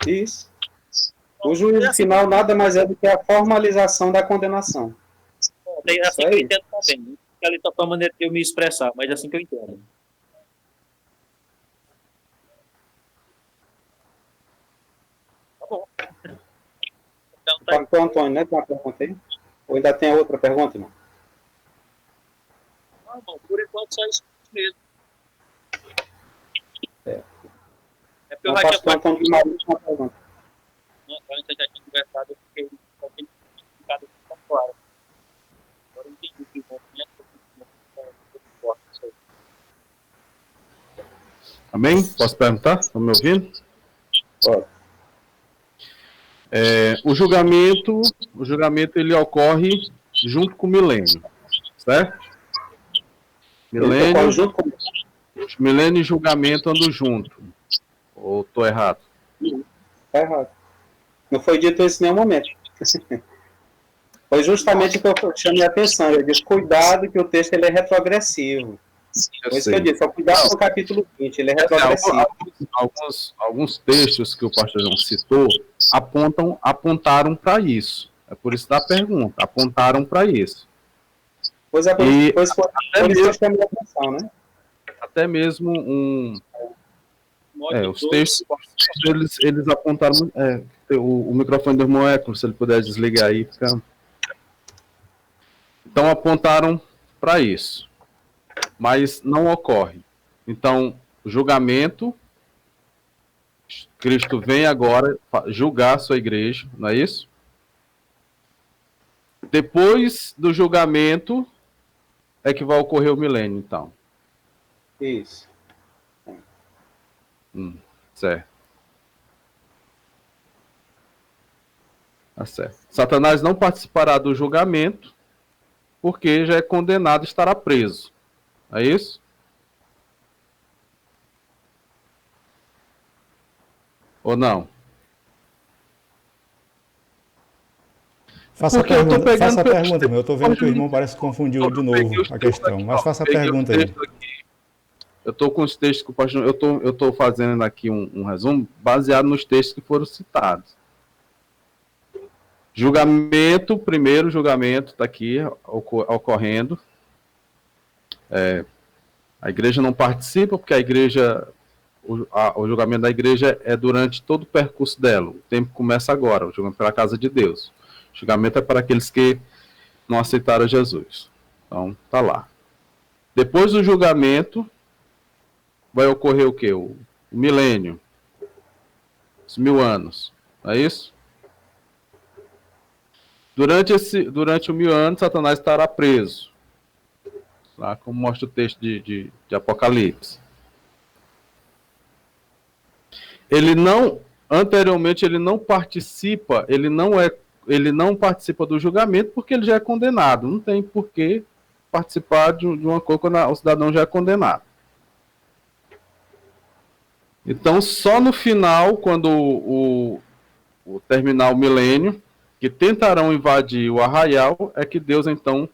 Isso. O juízo final nada mais é do que a formalização da condenação. É assim que eu entendo também. Ali tá a maneira de eu me expressar, mas é assim que eu entendo. Tá bom. Então, tá. Pastor Antônio, né? Tem uma pergunta aí? Ou ainda tem outra pergunta, irmão? Não, irmão, por enquanto só isso mesmo. É porque eu já tinha Pastor Antônio Guimarães tem uma pergunta. Antes eu já tinha conversado, eu fiquei ficado claro. Agora eu entendi que o movimento Amém? Posso perguntar? Estão me ouvindo? Pode. O julgamento ele ocorre junto com o milênio, certo? Milênio e julgamento andam junto. Ou estou errado? Está errado. Não foi dito isso em nenhum momento. Foi justamente o que eu chamei a atenção. Eu disse, cuidado que o texto ele é retrogressivo. Foi isso que eu disse, cuidado com o capítulo 20, ele é retrogressivo. Alguns textos que o pastor João citou apontaram para isso. É por isso da pergunta, apontaram para isso. Pois é, por isso que eu chamei a atenção, né? Até mesmo os textos, eles apontaram... o microfone do irmão Eco, se ele puder desligar aí. Fica... Então, apontaram para isso. Mas não ocorre. Então, julgamento, Cristo vem agora julgar a sua igreja, não é isso? Depois do julgamento é que vai ocorrer o milênio, então. Isso. Certo. Tá certo. Satanás não participará do julgamento porque já é condenado e estará preso. É isso? Ou não? Faça a pergunta, meu. Eu estou vendo que o irmão parece que confundiu de novo a questão. Mas faça a pergunta aí. Eu estou com os textos que o pastor... Eu estou fazendo aqui um resumo baseado nos textos que foram citados. Julgamento, primeiro julgamento está aqui ocorrendo. A igreja não participa porque a igreja, o julgamento da igreja é durante todo o percurso dela. O tempo começa agora, o julgamento pela casa de Deus. O julgamento é para aqueles que não aceitaram Jesus. Então, tá lá. Depois do julgamento, vai ocorrer o quê? O milênio. Os 1000 anos. Não é isso? Durante o 1000 anos, Satanás estará preso. Lá como mostra o texto de Apocalipse. Anteriormente ele não participa do julgamento porque ele já é condenado. Não tem por que participar de uma coisa quando o cidadão já é condenado. Então, só no final, quando terminar o milênio, que tentarão invadir o arraial, é que Deus, então,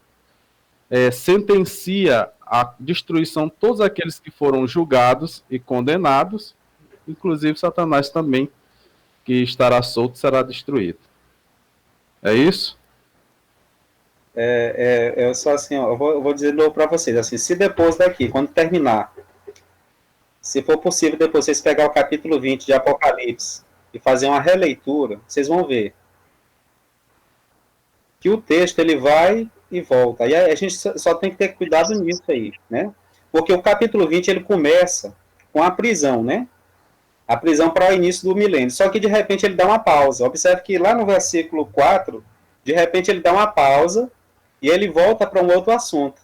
sentencia a destruição de todos aqueles que foram julgados e condenados, inclusive Satanás também, que estará solto, será destruído. É isso? Eu só assim, eu vou dizer de novo para vocês, assim, se depois daqui, quando terminar, se for possível depois vocês pegar o capítulo 20 de Apocalipse e fazer uma releitura, vocês vão ver que o texto ele vai e volta. E a gente só tem que ter cuidado nisso aí, né? Porque o capítulo 20 ele começa com a prisão, né? A prisão para o início do milênio. Só que de repente ele dá uma pausa. Observe que lá no versículo 4, de repente ele dá uma pausa e ele volta para um outro assunto.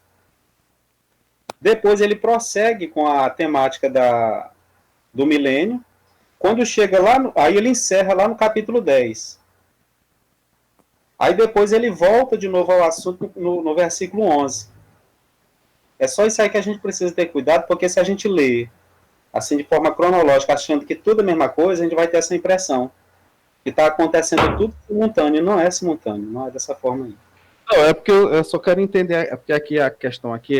Depois ele prossegue com a temática do milênio. Quando chega lá, aí ele encerra lá no capítulo 10. Aí depois ele volta de novo ao assunto no versículo 11. É só isso aí que a gente precisa ter cuidado, porque se a gente ler assim de forma cronológica, achando que tudo é a mesma coisa, a gente vai ter essa impressão que está acontecendo tudo simultâneo. Não é simultâneo, não é dessa forma aí. Não, é porque eu só quero entender, porque aqui a questão aqui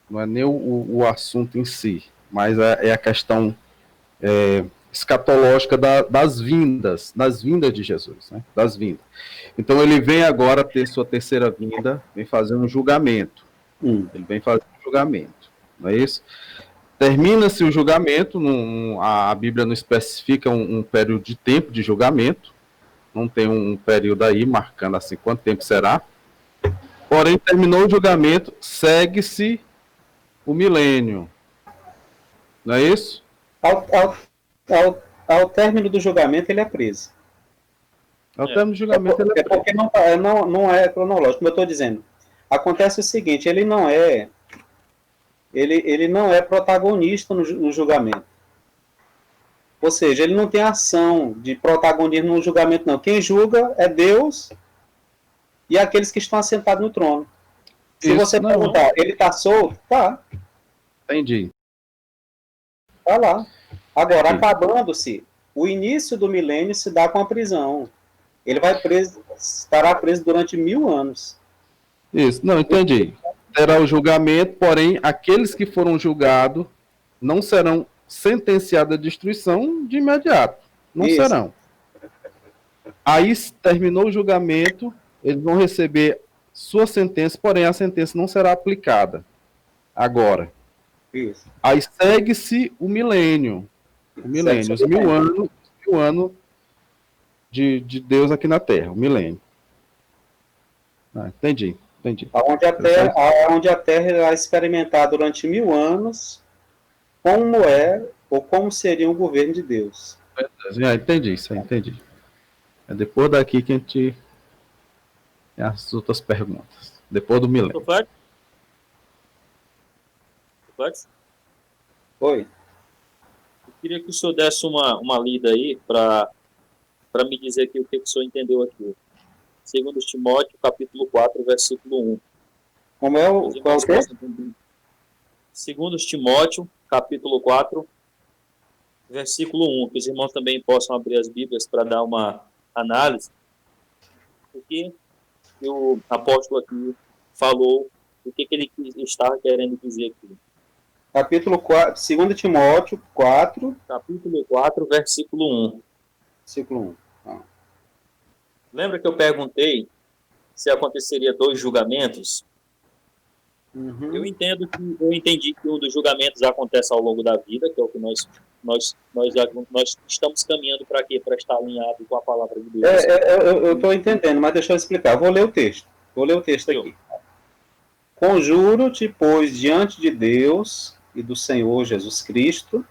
não é nem o assunto em si, mas é a questão escatológica das vindas de Jesus, né? Das vindas. Então ele vem agora ter sua terceira vinda, vem fazer um julgamento. Ele vem fazer um julgamento, não é isso? Termina-se o julgamento, a Bíblia não especifica um período de tempo de julgamento, não tem um período aí marcando assim quanto tempo será. Porém, terminou o julgamento, segue-se o milênio. Não é isso? Ao término do julgamento, ele é preso. Ao término do julgamento, ele é preso. Porque não é cronológico, como eu estou dizendo. Acontece o seguinte, ele não é protagonista no julgamento. Ou seja, ele não tem ação de protagonismo no julgamento, não. Quem julga é Deus e aqueles que estão assentados no trono. Se você perguntar, ele está solto? Tá. Entendi. Tá lá. Agora, acabando-se, o início do milênio se dá com a prisão. Ele estará preso durante 1000 anos. Isso, não, entendi. Terá o julgamento, porém, aqueles que foram julgados não serão sentenciados à destruição de imediato. Não serão. Aí, terminou o julgamento, eles vão receber sua sentença, porém, a sentença não será aplicada agora. Isso. Aí segue-se o milênio. O milênio, os 1000 anos de Deus aqui na Terra, o milênio. Entendi. Onde a Terra irá experimentar durante 1000 anos como é ou como seria um governo de Deus. Entendi isso aí, entendi. É depois daqui que a gente tem as outras perguntas. Depois do milênio. Oi. Eu queria que o senhor desse uma lida aí para me dizer aqui o que o senhor entendeu aqui. 2 Timóteo, capítulo 4, versículo 1. Como é o texto? 2 Timóteo, capítulo 4, versículo 1. Que os irmãos também possam abrir as Bíblias para dar uma análise. O que o apóstolo aqui falou, o que ele estava querendo dizer aqui. Capítulo 4, 2 Timóteo 4. Capítulo 4, versículo 1. Versículo 1. Lembra que eu perguntei se aconteceria 2 julgamentos? Uhum. Eu entendi que um dos julgamentos acontece ao longo da vida, que é o que nós estamos caminhando para quê? Para estar alinhado com a palavra de Deus. Eu estou entendendo, mas deixa eu explicar. Vou ler o texto. Aqui. Conjuro-te, pois, diante de Deus e do Senhor Jesus Cristo,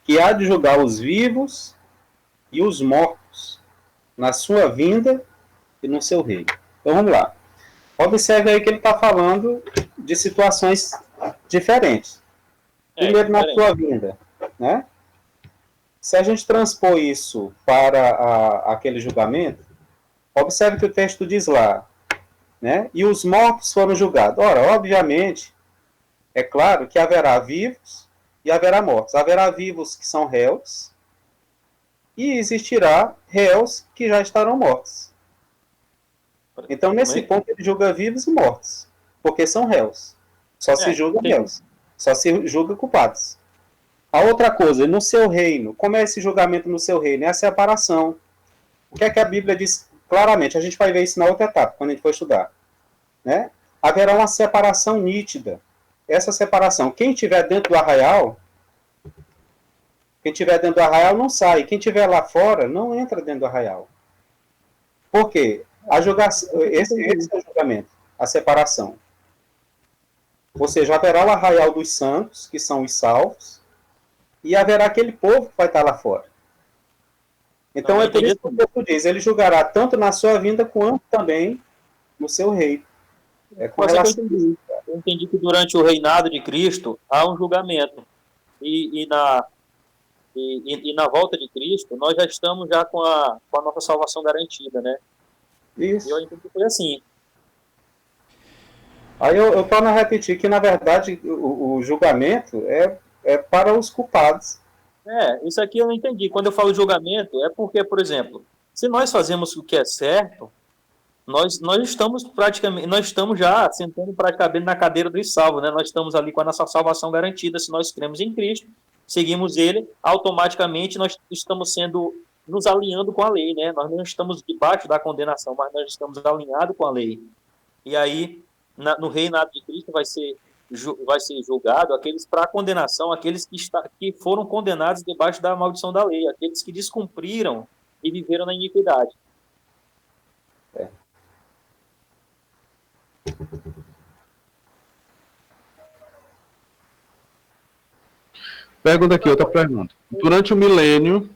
que há de julgar os vivos e os mortos na sua vinda e no seu reino. Então vamos lá. Observe aí que ele está falando de situações diferentes. Primeiro, na sua vinda, né? Se a gente transpor isso para aquele julgamento, observe que o texto diz lá, né? E os mortos foram julgados. Ora, obviamente, é claro que haverá vivos e haverá mortos. Haverá vivos que são réus e existirá réus que já estarão mortos. Então, nesse ponto, ele julga vivos e mortos, porque são réus. Só se julga réus. Só se julga culpados. A outra coisa, no seu reino, como é esse julgamento no seu reino? É a separação. O que é que a Bíblia diz claramente? A gente vai ver isso na outra etapa, quando a gente for estudar. Né? Haverá uma separação nítida. Essa separação, quem estiver dentro do arraial não sai. Quem estiver lá fora, não entra dentro do arraial. Por quê? Esse é o julgamento, a separação. Ou seja, haverá o arraial dos santos, que são os salvos, e haverá aquele povo que vai estar lá fora. Então, é por isso que o texto diz, ele julgará tanto na sua vinda, quanto também no seu reino. Eu entendi que durante o reinado de Cristo, há um julgamento. E na volta de Cristo, nós já estamos com a nossa salvação garantida, né? Isso. E eu entendi que foi assim. Aí eu torno a repetir que, na verdade, o julgamento é para os culpados. Isso aqui eu não entendi. Quando eu falo julgamento, é porque, por exemplo, se nós fazemos o que é certo, nós estamos já sentando praticamente na cadeira dos salvos, né? Nós estamos ali com a nossa salvação garantida, se nós cremos em Cristo. seguimos ele, automaticamente nós estamos nos alinhando com a lei, né? Nós não estamos debaixo da condenação, mas nós estamos alinhados com a lei. E aí, no reinado de Cristo vai ser julgado aqueles para condenação, aqueles que foram condenados debaixo da maldição da lei, aqueles que descumpriram e viveram na iniquidade. Pergunta aqui, outra pergunta. Durante o milênio,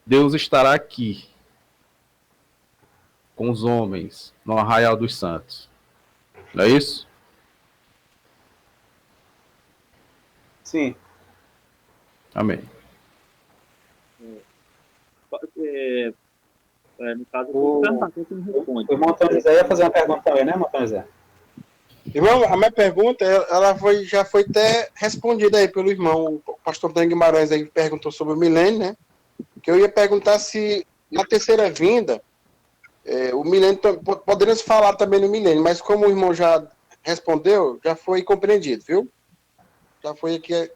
Deus estará aqui com os homens no arraial dos santos. Não é isso? Sim. Amém. No caso, O irmão Antônio José ia fazer uma pergunta também, né, irmão Antônio José? Irmão, a minha pergunta, já foi até respondida aí pelo irmão, o pastor Dan Guimarães aí perguntou sobre o milênio, né? Que eu ia perguntar se na terceira vinda, o milênio, poderíamos falar também no milênio, mas como o irmão já respondeu, já foi compreendido, viu? Já foi aqui.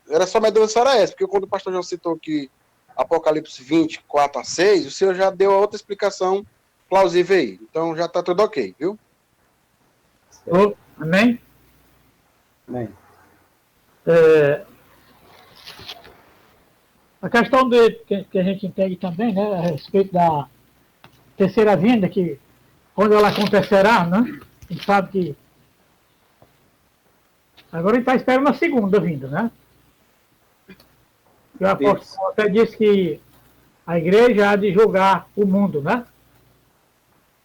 Era só minha dúvida, era essa, porque quando o pastor João citou que Apocalipse 24:6, o senhor já deu a outra explicação plausível aí. Então já está tudo ok, viu? Oh, amém? Amém. A questão que a gente entende também, né, a respeito da terceira vinda, que quando ela acontecerá, né, a gente sabe que agora a gente está esperando a segunda vinda, né? E o apóstolo até disse que a igreja há de julgar o mundo, né?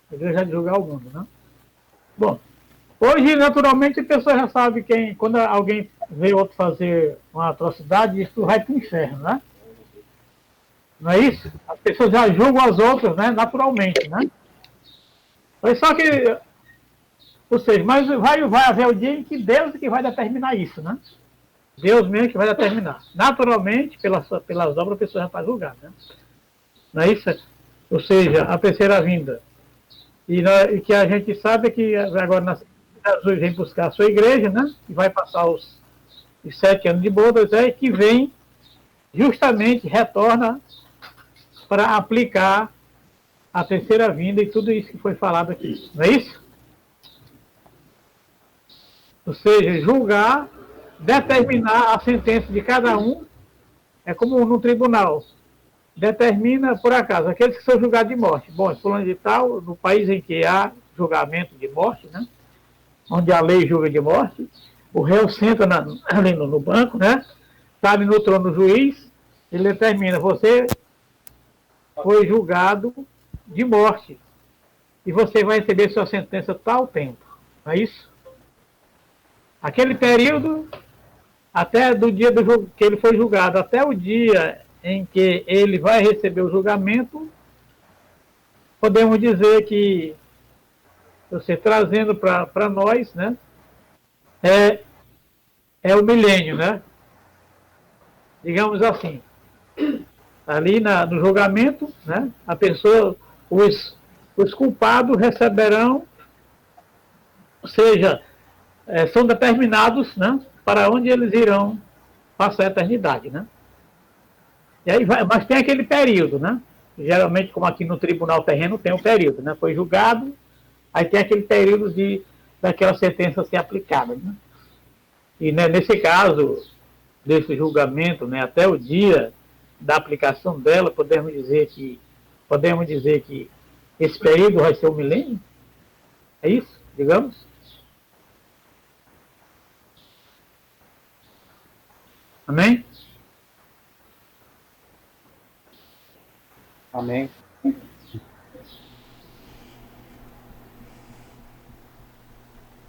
A igreja há de julgar o mundo, né? Bom, hoje, naturalmente, a pessoa já sabe quando alguém vê outro fazer uma atrocidade, isso vai para o inferno, né? Não é isso? As pessoas já julgam as outras, né? Naturalmente, né? Mas só que, ou seja, mas vai haver o dia em que Deus é que vai determinar isso, né? Deus mesmo que vai determinar. Naturalmente, pelas obras, a pessoa já está julgada, né? Não é isso? Ou seja, a terceira vinda. E que a gente sabe que agora Jesus vem buscar a sua igreja, né? E vai passar os 7 anos de bodas, que vem, justamente, retorna para aplicar a terceira vinda e tudo isso que foi falado aqui. Não é isso? Ou seja, julgar, determinar a sentença de cada um, é como no tribunal. Determina, por acaso, aqueles que são julgados de morte. Bom, fulano de tal, no país em que há julgamento de morte, né? Onde a lei julga de morte, o réu senta ali no banco, né? Está ali no trono do juiz, ele determina, você foi julgado de morte e você vai receber sua sentença tal tempo. Não é isso? Aquele período, até do dia que ele foi julgado, até o dia em que ele vai receber o julgamento, podemos dizer que, você trazendo para nós, né, é o milênio, né? Digamos assim. Ali no julgamento, né, a pessoa, os culpados receberão, ou seja, são determinados, né, para onde eles irão passar a eternidade, né? E aí mas tem aquele período, né? Geralmente, como aqui no tribunal terreno, tem um período, né? Foi julgado, aí tem aquele período daquela sentença ser aplicada, né? E, né, nesse caso, desse julgamento, né, até o dia da aplicação dela, podemos dizer que esse período vai ser um milênio? É isso, digamos? Amém? Amém.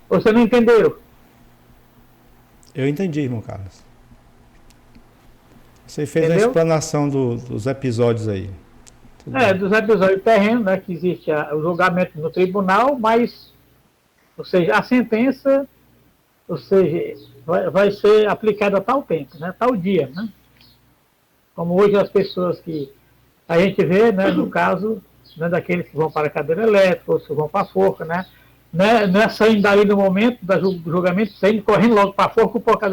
Você não entendeu? Eu entendi, irmão Carlos. Você fez Entendeu? a explanação dos episódios aí. Dos episódios terrenos, né, que existe o julgamento no tribunal, mas, ou seja, a sentença, ou seja, vai ser aplicada a tal tempo, né, tal dia, né? Como hoje as pessoas que a gente vê, né, no caso, né, daqueles que vão para a cadeira elétrica, ou que vão para a forca, né? não é saindo dali no momento do julgamento, saindo correndo logo para fora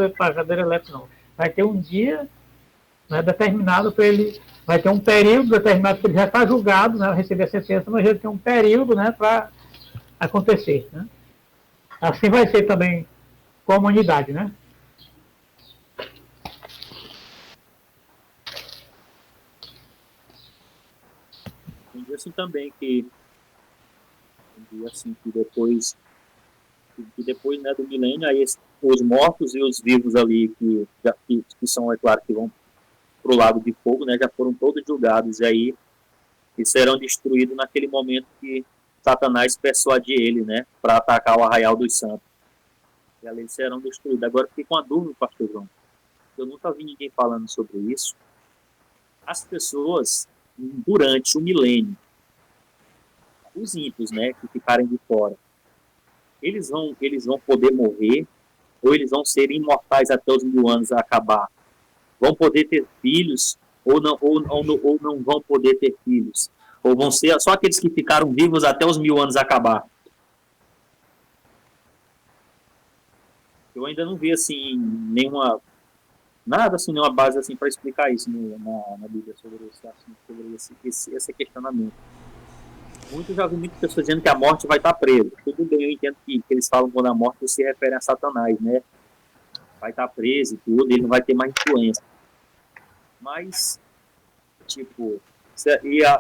para a cadeira elétrica, não. Vai ter um dia, né, determinado para ele, vai ter um período determinado para ele já estar julgado, né, receber a sentença, mas ele tem um período, né, para acontecer. Né? Assim vai ser também com a humanidade, né? Entendi assim também que depois né, do milênio, aí os mortos e os vivos ali que são, é claro, que vão para o lago de fogo, né, já foram todos julgados, e aí e serão destruídos naquele momento que Satanás persuade ele, né, para atacar o arraial dos santos. E ali eles serão destruídos. Agora fiquei com a dúvida, pastor João. Eu nunca vi ninguém falando sobre isso. As pessoas, durante o milênio, os ímpios, né, que ficarem de fora, eles vão poder morrer, ou eles vão ser imortais até os 1000 anos a acabar? Vão poder ter filhos, ou não vão poder ter filhos? Ou vão ser só aqueles que ficaram vivos até os 1000 anos a acabar? Eu ainda não vi, assim, nenhuma base assim, para explicar isso na Bíblia sobre esse questionamento. Já vi muitas pessoas dizendo que a morte vai estar presa. Tudo bem, eu entendo que eles falam quando a morte se refere a Satanás, né? Vai estar preso e tudo, ele não vai ter mais influência. Mas,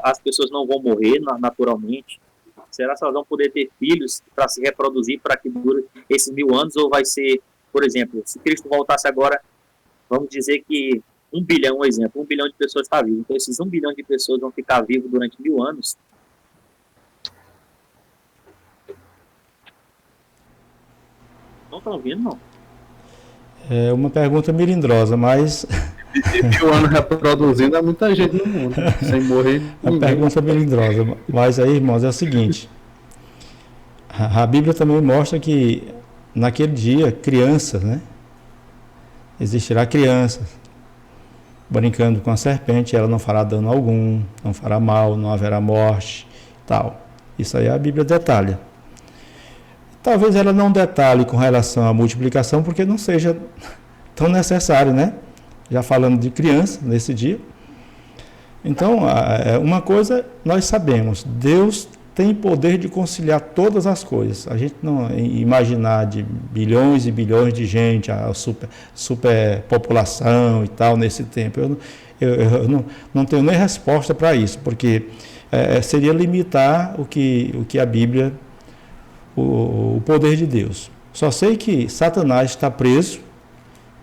as pessoas não vão morrer naturalmente? Será que elas vão poder ter filhos para se reproduzir para que dure esses 1000 anos? Ou vai ser, por exemplo, se Cristo voltasse agora, vamos dizer que 1 bilhão, um exemplo, 1 bilhão de pessoas está vivo. Então, esses 1 bilhão de pessoas vão ficar vivos durante 1000 anos. Não estão ouvindo, não? É uma pergunta melindrosa, mas... 1000 anos reproduzindo, há muita gente no mundo, sem morrer. A pergunta melindrosa. Mas aí, irmãos, é o seguinte. A Bíblia também mostra que naquele dia, crianças, né? Existirá crianças brincando com a serpente, ela não fará dano algum, não fará mal, não haverá morte, tal. Isso aí a Bíblia detalha. Talvez ela não detalhe com relação à multiplicação, porque não seja tão necessário, né? Já falando de criança nesse dia. Então, uma coisa nós sabemos, Deus tem poder de conciliar todas as coisas. A gente não imaginar de bilhões e bilhões de gente, a superpopulação e tal nesse tempo. Eu não tenho nem resposta para isso, porque seria limitar o que a Bíblia, o poder de Deus. Só sei que Satanás está preso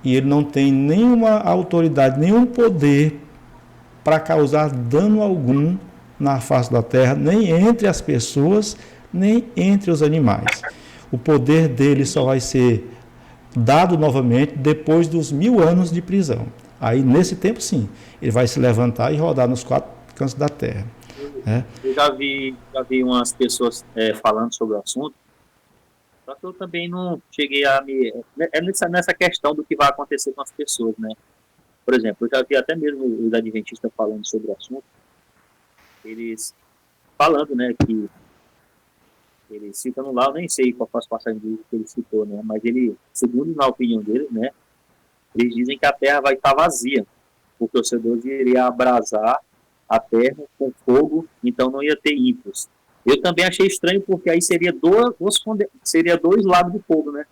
e ele não tem nenhuma autoridade, nenhum poder para causar dano algum na face da terra, nem entre as pessoas, nem entre os animais. O poder dele só vai ser dado novamente depois dos 1000 anos de prisão. Aí, nesse tempo, sim, ele vai se levantar e rodar nos 4 cantos da terra. Né? Eu já vi umas pessoas falando sobre o assunto, só que eu também não cheguei a me... nessa questão do que vai acontecer com as pessoas, né? Por exemplo, eu já vi até mesmo os adventistas falando sobre o assunto, eles falando, né, que eles citam lá, eu nem sei qual foi as passagens que ele citou, né, mas ele, segundo na opinião deles, né, eles dizem que a terra vai estar vazia, porque o seu Deus iria abrasar a terra com fogo, então não ia ter ímpios. Eu também achei estranho, porque aí seria dois lados de fogo, né?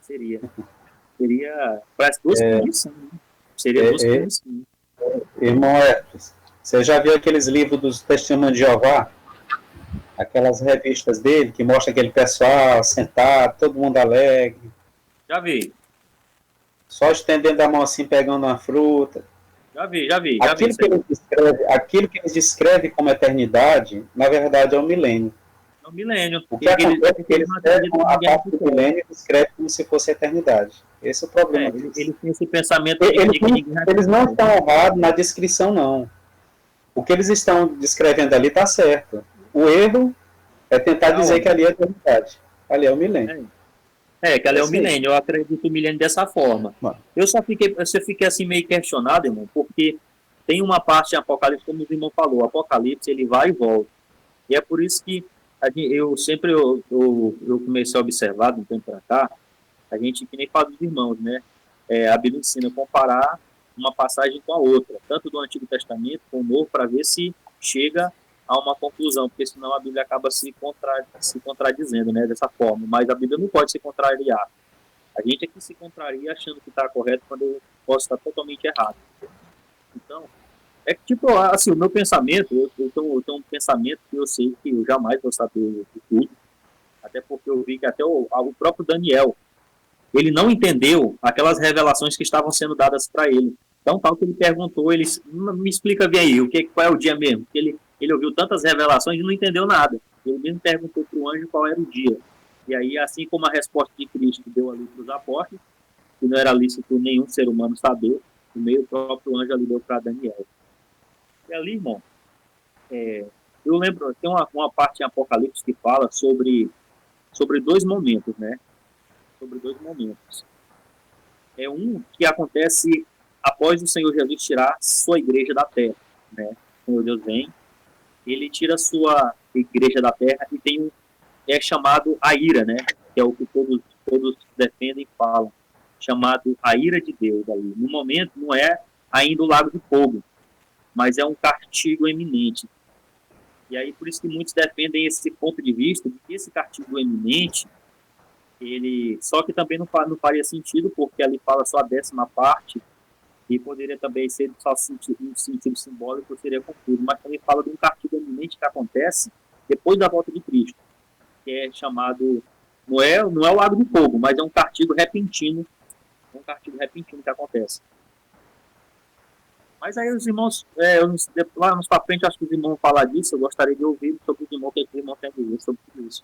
Seria parece duas condições, né? Seria duas condições. Irmão, você já viu aqueles livros dos Testemunhos de Jeová? Aquelas revistas dele, que mostra aquele pessoal sentado, todo mundo alegre. Já vi. Só estendendo a mão assim, pegando uma fruta. Já vi. Aquilo que eles descrevem como eternidade, na verdade é o milênio. É o milênio. O que acontece é que eles pegam a parte do milênio e descrevem como se fosse eternidade. Esse é o problema. Eles têm esse pensamento. Eles não estão errados na descrição, não. O que eles estão descrevendo ali está certo. O erro é tentar dizer que ali é a eternidade. Ali é o milênio. Que ali é o milênio. Eu acredito o milênio dessa forma. Eu fiquei assim meio questionado, irmão, porque tem uma parte em Apocalipse, como o irmão falou, Apocalipse ele vai e volta. E é por isso que eu sempre eu comecei a observar de um tempo para cá, a gente, que nem fala dos irmãos, né? A Bíblia ensina a comparar uma passagem com a outra, tanto do Antigo Testamento como do Novo, para ver se chega a uma conclusão, porque senão a Bíblia acaba se contradizendo, né, dessa forma. Mas a Bíblia não pode se contrariar. A gente é que se contraria achando que está correto quando eu posso estar totalmente errado. Então, é que, tipo, assim, o meu pensamento, eu tenho um pensamento que eu sei que eu jamais vou saber de tudo, até porque eu vi que até o próprio Daniel, ele não entendeu aquelas revelações que estavam sendo dadas para ele. Então, tal que ele perguntou, ele me explica bem aí, qual é o dia mesmo? Ele ouviu tantas revelações e não entendeu nada. Ele mesmo perguntou para o anjo qual era o dia. E aí, assim como a resposta de Cristo deu ali para os apóstolos, que não era lícito nenhum ser humano saber, o meio próprio anjo ali deu para Daniel. E ali, irmão, eu lembro, tem uma parte em Apocalipse que fala sobre 2 momentos, né? Sobre 2 momentos. Um que acontece após o Senhor Jesus tirar sua igreja da terra, né? O Senhor Deus vem, ele tira sua igreja da terra e tem chamado a ira, né? Que é o que todos defendem e falam, chamado a ira de Deus ali. No momento não é ainda o lago de fogo, mas é um castigo eminente. E aí por isso que muitos defendem esse ponto de vista de que esse castigo eminente, só que também não faria sentido, porque ali fala só a 10ª parte, e poderia também ser só um sentido simbólico, seria confuso, mas também fala de um castigo eminente que acontece depois da volta de Cristo, que é chamado, não é o lago de fogo, mas é um castigo repentino que acontece. Mas aí os irmãos, lá nos pra frente, acho que os irmãos vão falar disso, eu gostaria de ouvir sobre os irmãos, o que os irmãos têm a dizer sobre tudo isso.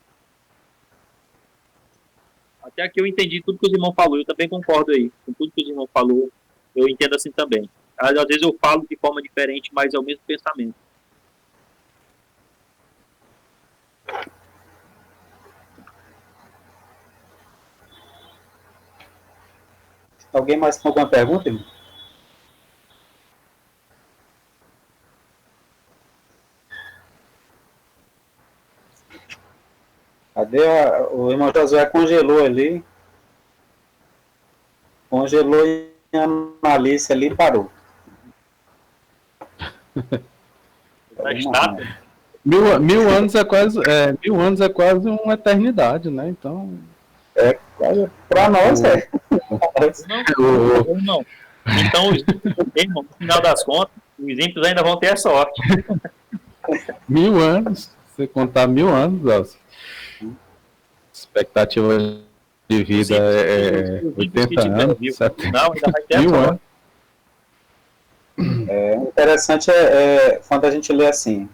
Até aqui eu entendi tudo que os irmãos falaram, eu também concordo aí, com tudo que os irmãos falaram, eu entendo assim também. Às vezes eu falo de forma diferente, mas é o mesmo pensamento. Alguém mais com alguma pergunta, irmão? Cadê o irmão Josué congelou ali? Congelou em análise ali e parou. Tá estável. 1000 anos é quase 1000 anos é quase uma eternidade, né? Então Para nós é. Não. Então, irmão, no final das contas, os ímpios ainda vão ter a sorte. 1000 anos, você contar 1000 anos, Elcio. Expectativa de vida é 80 anos, 70 não, ainda vai ter a 1000 sorte. anos. Interessante quando a gente lê assim: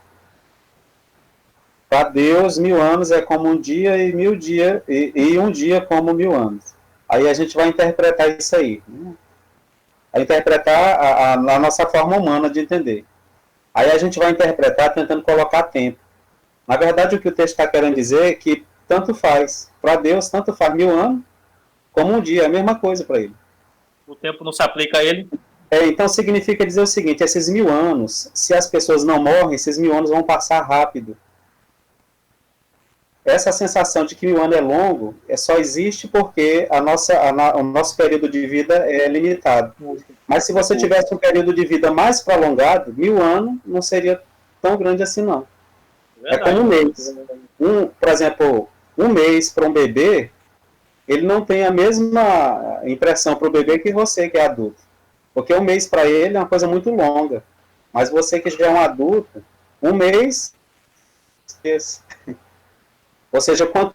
para Deus 1000 anos é como um dia e 1000 dias e um dia como 1000 anos. Aí a gente vai interpretar isso aí, né? A interpretar a nossa forma humana de entender. Aí a gente vai interpretar tentando colocar tempo. Na verdade, o que o texto está querendo dizer é que tanto faz. Para Deus, tanto faz 1000 anos como um dia. É a mesma coisa para ele. O tempo não se aplica a ele. Então significa dizer o seguinte: esses 1000 anos, se as pessoas não morrem, esses 1000 anos vão passar rápido. Essa sensação de que 1000 anos é longo só existe porque o nosso período de vida é limitado. Mas se você tivesse um período de vida mais prolongado, 1000 anos não seria tão grande assim, não. É como um mês. Por exemplo, um mês para um bebê, ele não tem a mesma impressão para o bebê que você, que é adulto. Porque um mês para ele é uma coisa muito longa. Mas você que já é um adulto, um mês... Ou seja, quanto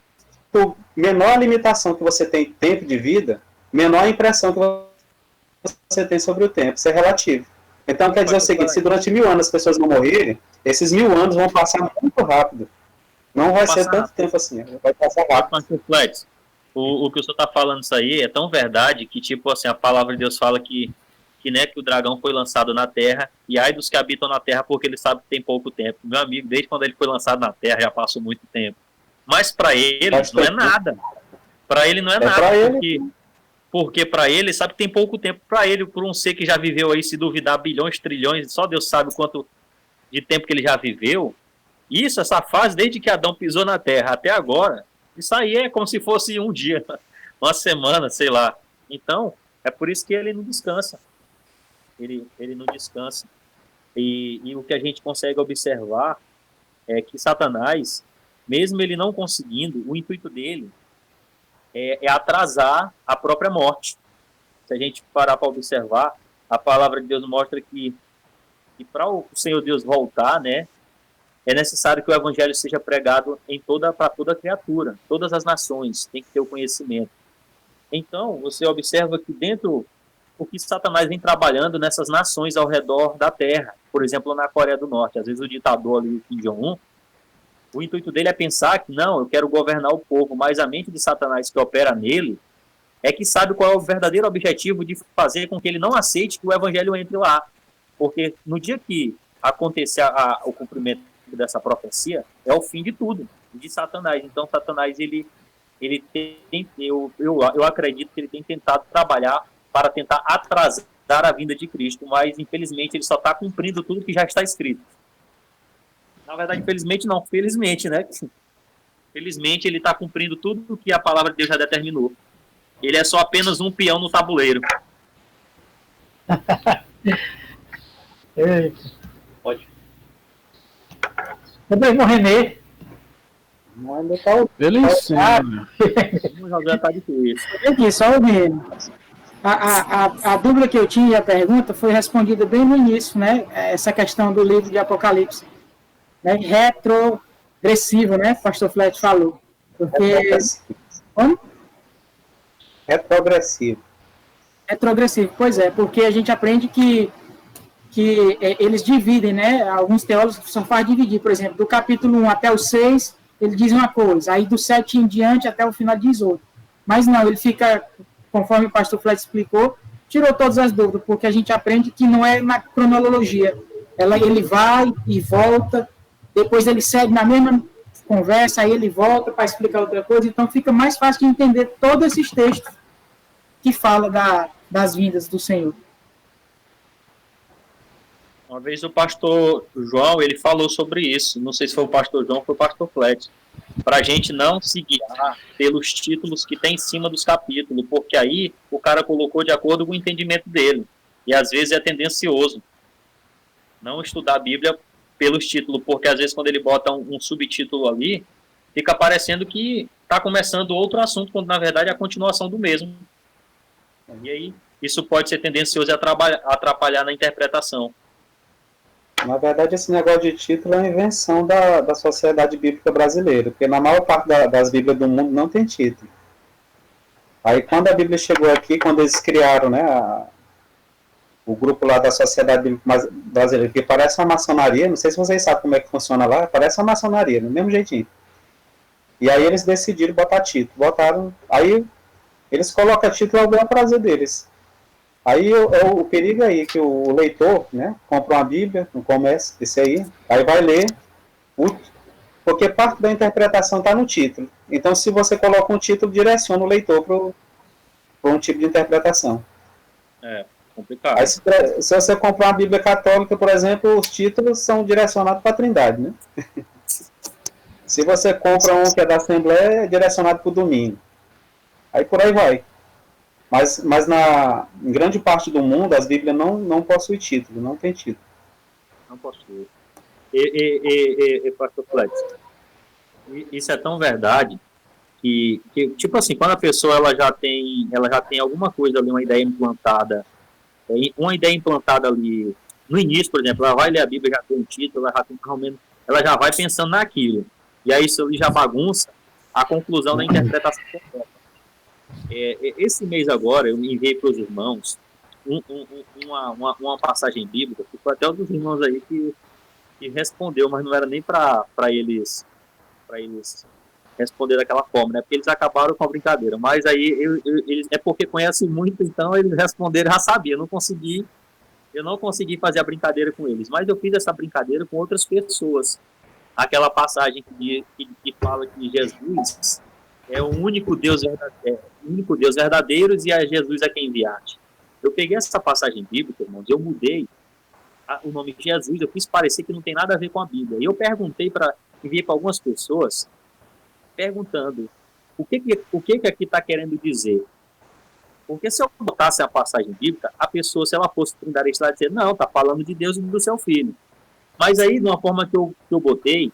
menor a limitação que você tem de tempo de vida, menor a impressão que você tem sobre o tempo. Isso é relativo. Então, quer dizer o seguinte: se durante 1000 anos as pessoas não morrerem, esses 1000 anos vão passar muito rápido. Não vai ser tanto tempo assim. Vai passar rápido. Flex, o que o senhor está falando isso aí é tão verdade que, tipo assim, a palavra de Deus fala que o dragão foi lançado na terra, e ai dos que habitam na terra, porque ele sabe que tem pouco tempo. Meu amigo, desde quando ele foi lançado na terra, já passou muito tempo. Mas para ele não é nada. Para ele não é nada, porque para ele, sabe que tem pouco tempo. Para ele, por um ser que já viveu aí, se duvidar, bilhões, trilhões, só Deus sabe quanto de tempo que ele já viveu, Isso, essa fase, desde que Adão pisou na Terra até agora, isso aí é como se fosse um dia, uma semana, sei lá. Então, é por isso que ele não descansa. Ele não descansa. E o que a gente consegue observar é que Satanás, mesmo ele não conseguindo, o intuito dele é atrasar a própria morte. Se a gente parar para observar, a palavra de Deus mostra que para o Senhor Deus voltar, né, é necessário que o evangelho seja pregado para toda criatura, todas as nações, tem que ter o conhecimento. Então, você observa que dentro o que Satanás vem trabalhando nessas nações ao redor da Terra, por exemplo, na Coreia do Norte, às vezes o ditador ali, o Kim Jong-un, o intuito dele é pensar que, não, eu quero governar o povo, mas a mente de Satanás que opera nele é que sabe qual é o verdadeiro objetivo de fazer com que ele não aceite que o evangelho entre lá. Porque no dia que acontecer o cumprimento dessa profecia, é o fim de tudo, de Satanás. Então, Satanás, eu acredito que ele tem tentado trabalhar para tentar atrasar a vinda de Cristo, mas, infelizmente, ele só está cumprindo tudo que já está escrito. Na verdade, infelizmente não, felizmente, né? Felizmente, ele está cumprindo tudo o que a palavra de Deus já determinou. Ele é só apenas um peão no tabuleiro. Pode. O mesmo Renê. Ele ensina. O José está difícil. Aqui, só ouvindo. A dúvida que eu tinha e a pergunta foi respondida bem no início, né? Essa questão do livro de Apocalipse. Né? Retrogressivo, né? O pastor Flet falou. Porque... Como? Retrogressivo. Retrogressivo, pois é, porque a gente aprende que eles dividem, né? Alguns teólogos só fazem dividir, por exemplo, do capítulo 1 até o 6, ele diz uma coisa, aí do 7 em diante até o final diz outra. Mas não, ele fica, conforme o pastor Flet explicou, tirou todas as dúvidas, porque a gente aprende que não é na cronologia. Ele vai e volta, depois ele segue na mesma conversa, aí ele volta para explicar outra coisa, então fica mais fácil de entender todos esses textos que falam das vindas do Senhor. Uma vez o pastor João, ele falou sobre isso, não sei se foi o pastor João ou foi o pastor Flet, para a gente não se guiar pelos títulos que tem em cima dos capítulos, porque aí o cara colocou de acordo com o entendimento dele, e às vezes é tendencioso não estudar a Bíblia pelos títulos, porque às vezes quando ele bota um subtítulo ali, fica parecendo que está começando outro assunto, quando na verdade é a continuação do mesmo. E aí isso pode ser tendencioso e atrapalhar na interpretação. Na verdade, esse negócio de título é uma invenção da sociedade bíblica brasileira, porque na maior parte das Bíblias do mundo não tem título. Aí, quando a Bíblia chegou aqui, quando eles criaram, né, o grupo lá da Sociedade Bíblica Brasileira, que parece uma maçonaria, não sei se vocês sabem como é que funciona lá, parece uma maçonaria, do mesmo jeitinho. E aí eles decidiram botar título, botaram, aí eles colocam título ao bel prazer deles. Aí o perigo aí que o leitor, né, compra uma Bíblia no comércio, esse aí vai ler, porque parte da interpretação está no título. Então, se você coloca um título, direciona o leitor para um tipo de interpretação. É complicado. Aí, se você comprar uma Bíblia católica, por exemplo, os títulos são direcionados para a Trindade, né? Se você compra um que é da Assembleia, é direcionado para o domingo. Aí por aí vai. Mas em grande parte do mundo, as Bíblias não possuem título, não tem título. Não possui. Pastor Flex, isso é tão verdade que, tipo assim, quando a pessoa ela já tem alguma coisa ali, uma ideia implantada ali no início, por exemplo, ela vai ler a Bíblia, já tem um título, ela já vai pensando naquilo. E aí isso já bagunça a conclusão da interpretação completa. Esse mês agora, eu enviei para os irmãos uma passagem bíblica, que foi até um dos irmãos aí que respondeu, mas não era nem para eles responder daquela forma, né? Porque eles acabaram com a brincadeira. Mas aí eles é porque conhecem muito, então eles responderam, já sabia. Eu não consegui fazer a brincadeira com eles, mas eu fiz essa brincadeira com outras pessoas. Aquela passagem que fala que Jesus é o único Deus verdadeiro e a Jesus é quem enviaste. Eu peguei essa passagem bíblica, irmãos, eu mudei o nome de Jesus, eu quis parecer que não tem nada a ver com a Bíblia. E eu enviei para algumas pessoas, perguntando o que aqui está querendo dizer. Porque se eu botasse a passagem bíblica, a pessoa, se ela fosse trinitarista, ela ia dizer, não, está falando de Deus e do seu filho. Mas aí, de uma forma que eu botei,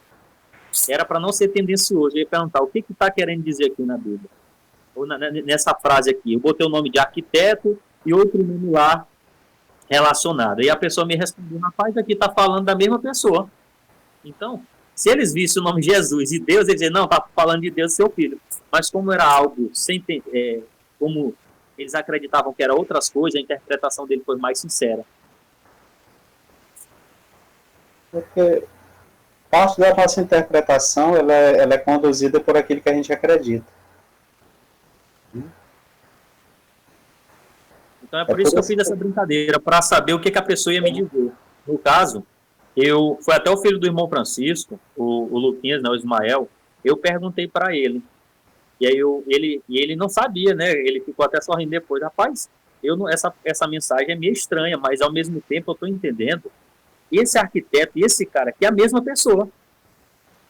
era para não ser tendencioso. Eu ia perguntar, o que está querendo dizer aqui na Bíblia? Ou nessa frase aqui. Eu botei o nome de arquiteto e outro nome lá relacionado. E a pessoa me respondeu, rapaz, aqui está falando da mesma pessoa. Então, se eles vissem o nome Jesus e Deus, eles diziam, não, está falando de Deus e seu filho. Mas como era algo sem como eles acreditavam que era outras coisas, a interpretação dele foi mais sincera. Porque parte da nossa interpretação ela é conduzida por aquilo que a gente acredita. Então é por isso que eu fiz essa brincadeira, para saber o que a pessoa ia me dizer. No caso, foi até o filho do irmão Francisco, o Luquinhas, né, o Ismael, eu perguntei para ele. E aí ele não sabia, né? Ele ficou até sorrindo depois. Rapaz, essa mensagem é meio estranha, mas ao mesmo tempo eu estou entendendo. Esse arquiteto e esse cara aqui é a mesma pessoa.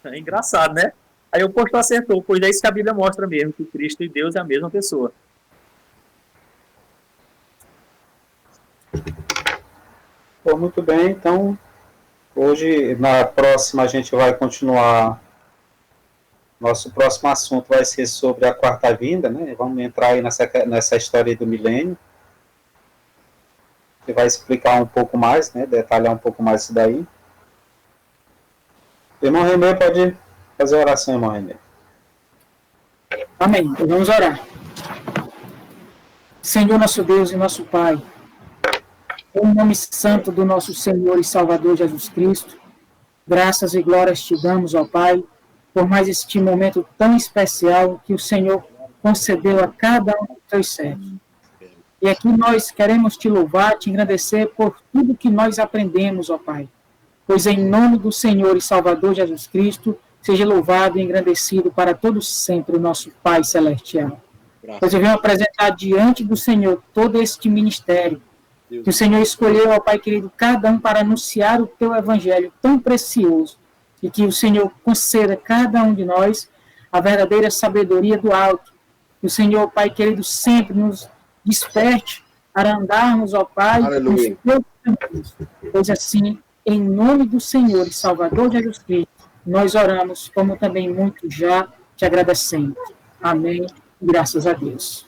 É engraçado, né? Aí o pastor acertou, pois é isso que a Bíblia mostra mesmo, que Cristo e Deus é a mesma pessoa. Bom, muito bem, então hoje, na próxima, a gente vai continuar. Nosso próximo assunto vai ser sobre a quarta vinda, né? Vamos entrar aí nessa história do milênio. Você vai explicar um pouco mais, né? Detalhar um pouco mais isso daí. Irmão Renê, pode fazer a oração, irmão Renê. Amém. Então vamos orar. Senhor, nosso Deus e nosso Pai, em nome santo do nosso Senhor e Salvador Jesus Cristo, graças e glórias te damos, ó Pai, por mais este momento tão especial que o Senhor concedeu a cada um dos teus servos. E aqui nós queremos te louvar, te agradecer por tudo que nós aprendemos, ó Pai. Pois em nome do Senhor e Salvador Jesus Cristo, seja louvado e engrandecido para todos sempre o nosso Pai Celestial. Pois eu venho apresentar diante do Senhor todo este ministério, que o Senhor escolheu, ó Pai querido, cada um para anunciar o teu evangelho tão precioso, e que o Senhor conceda a cada um de nós a verdadeira sabedoria do alto. Que o Senhor, Pai querido, sempre nos desperte para andarmos, ó Pai, nos teus caminhos. Pois assim, em nome do Senhor e Salvador Jesus Cristo, nós oramos, como também muito já te agradecemos. Amém. Graças a Deus.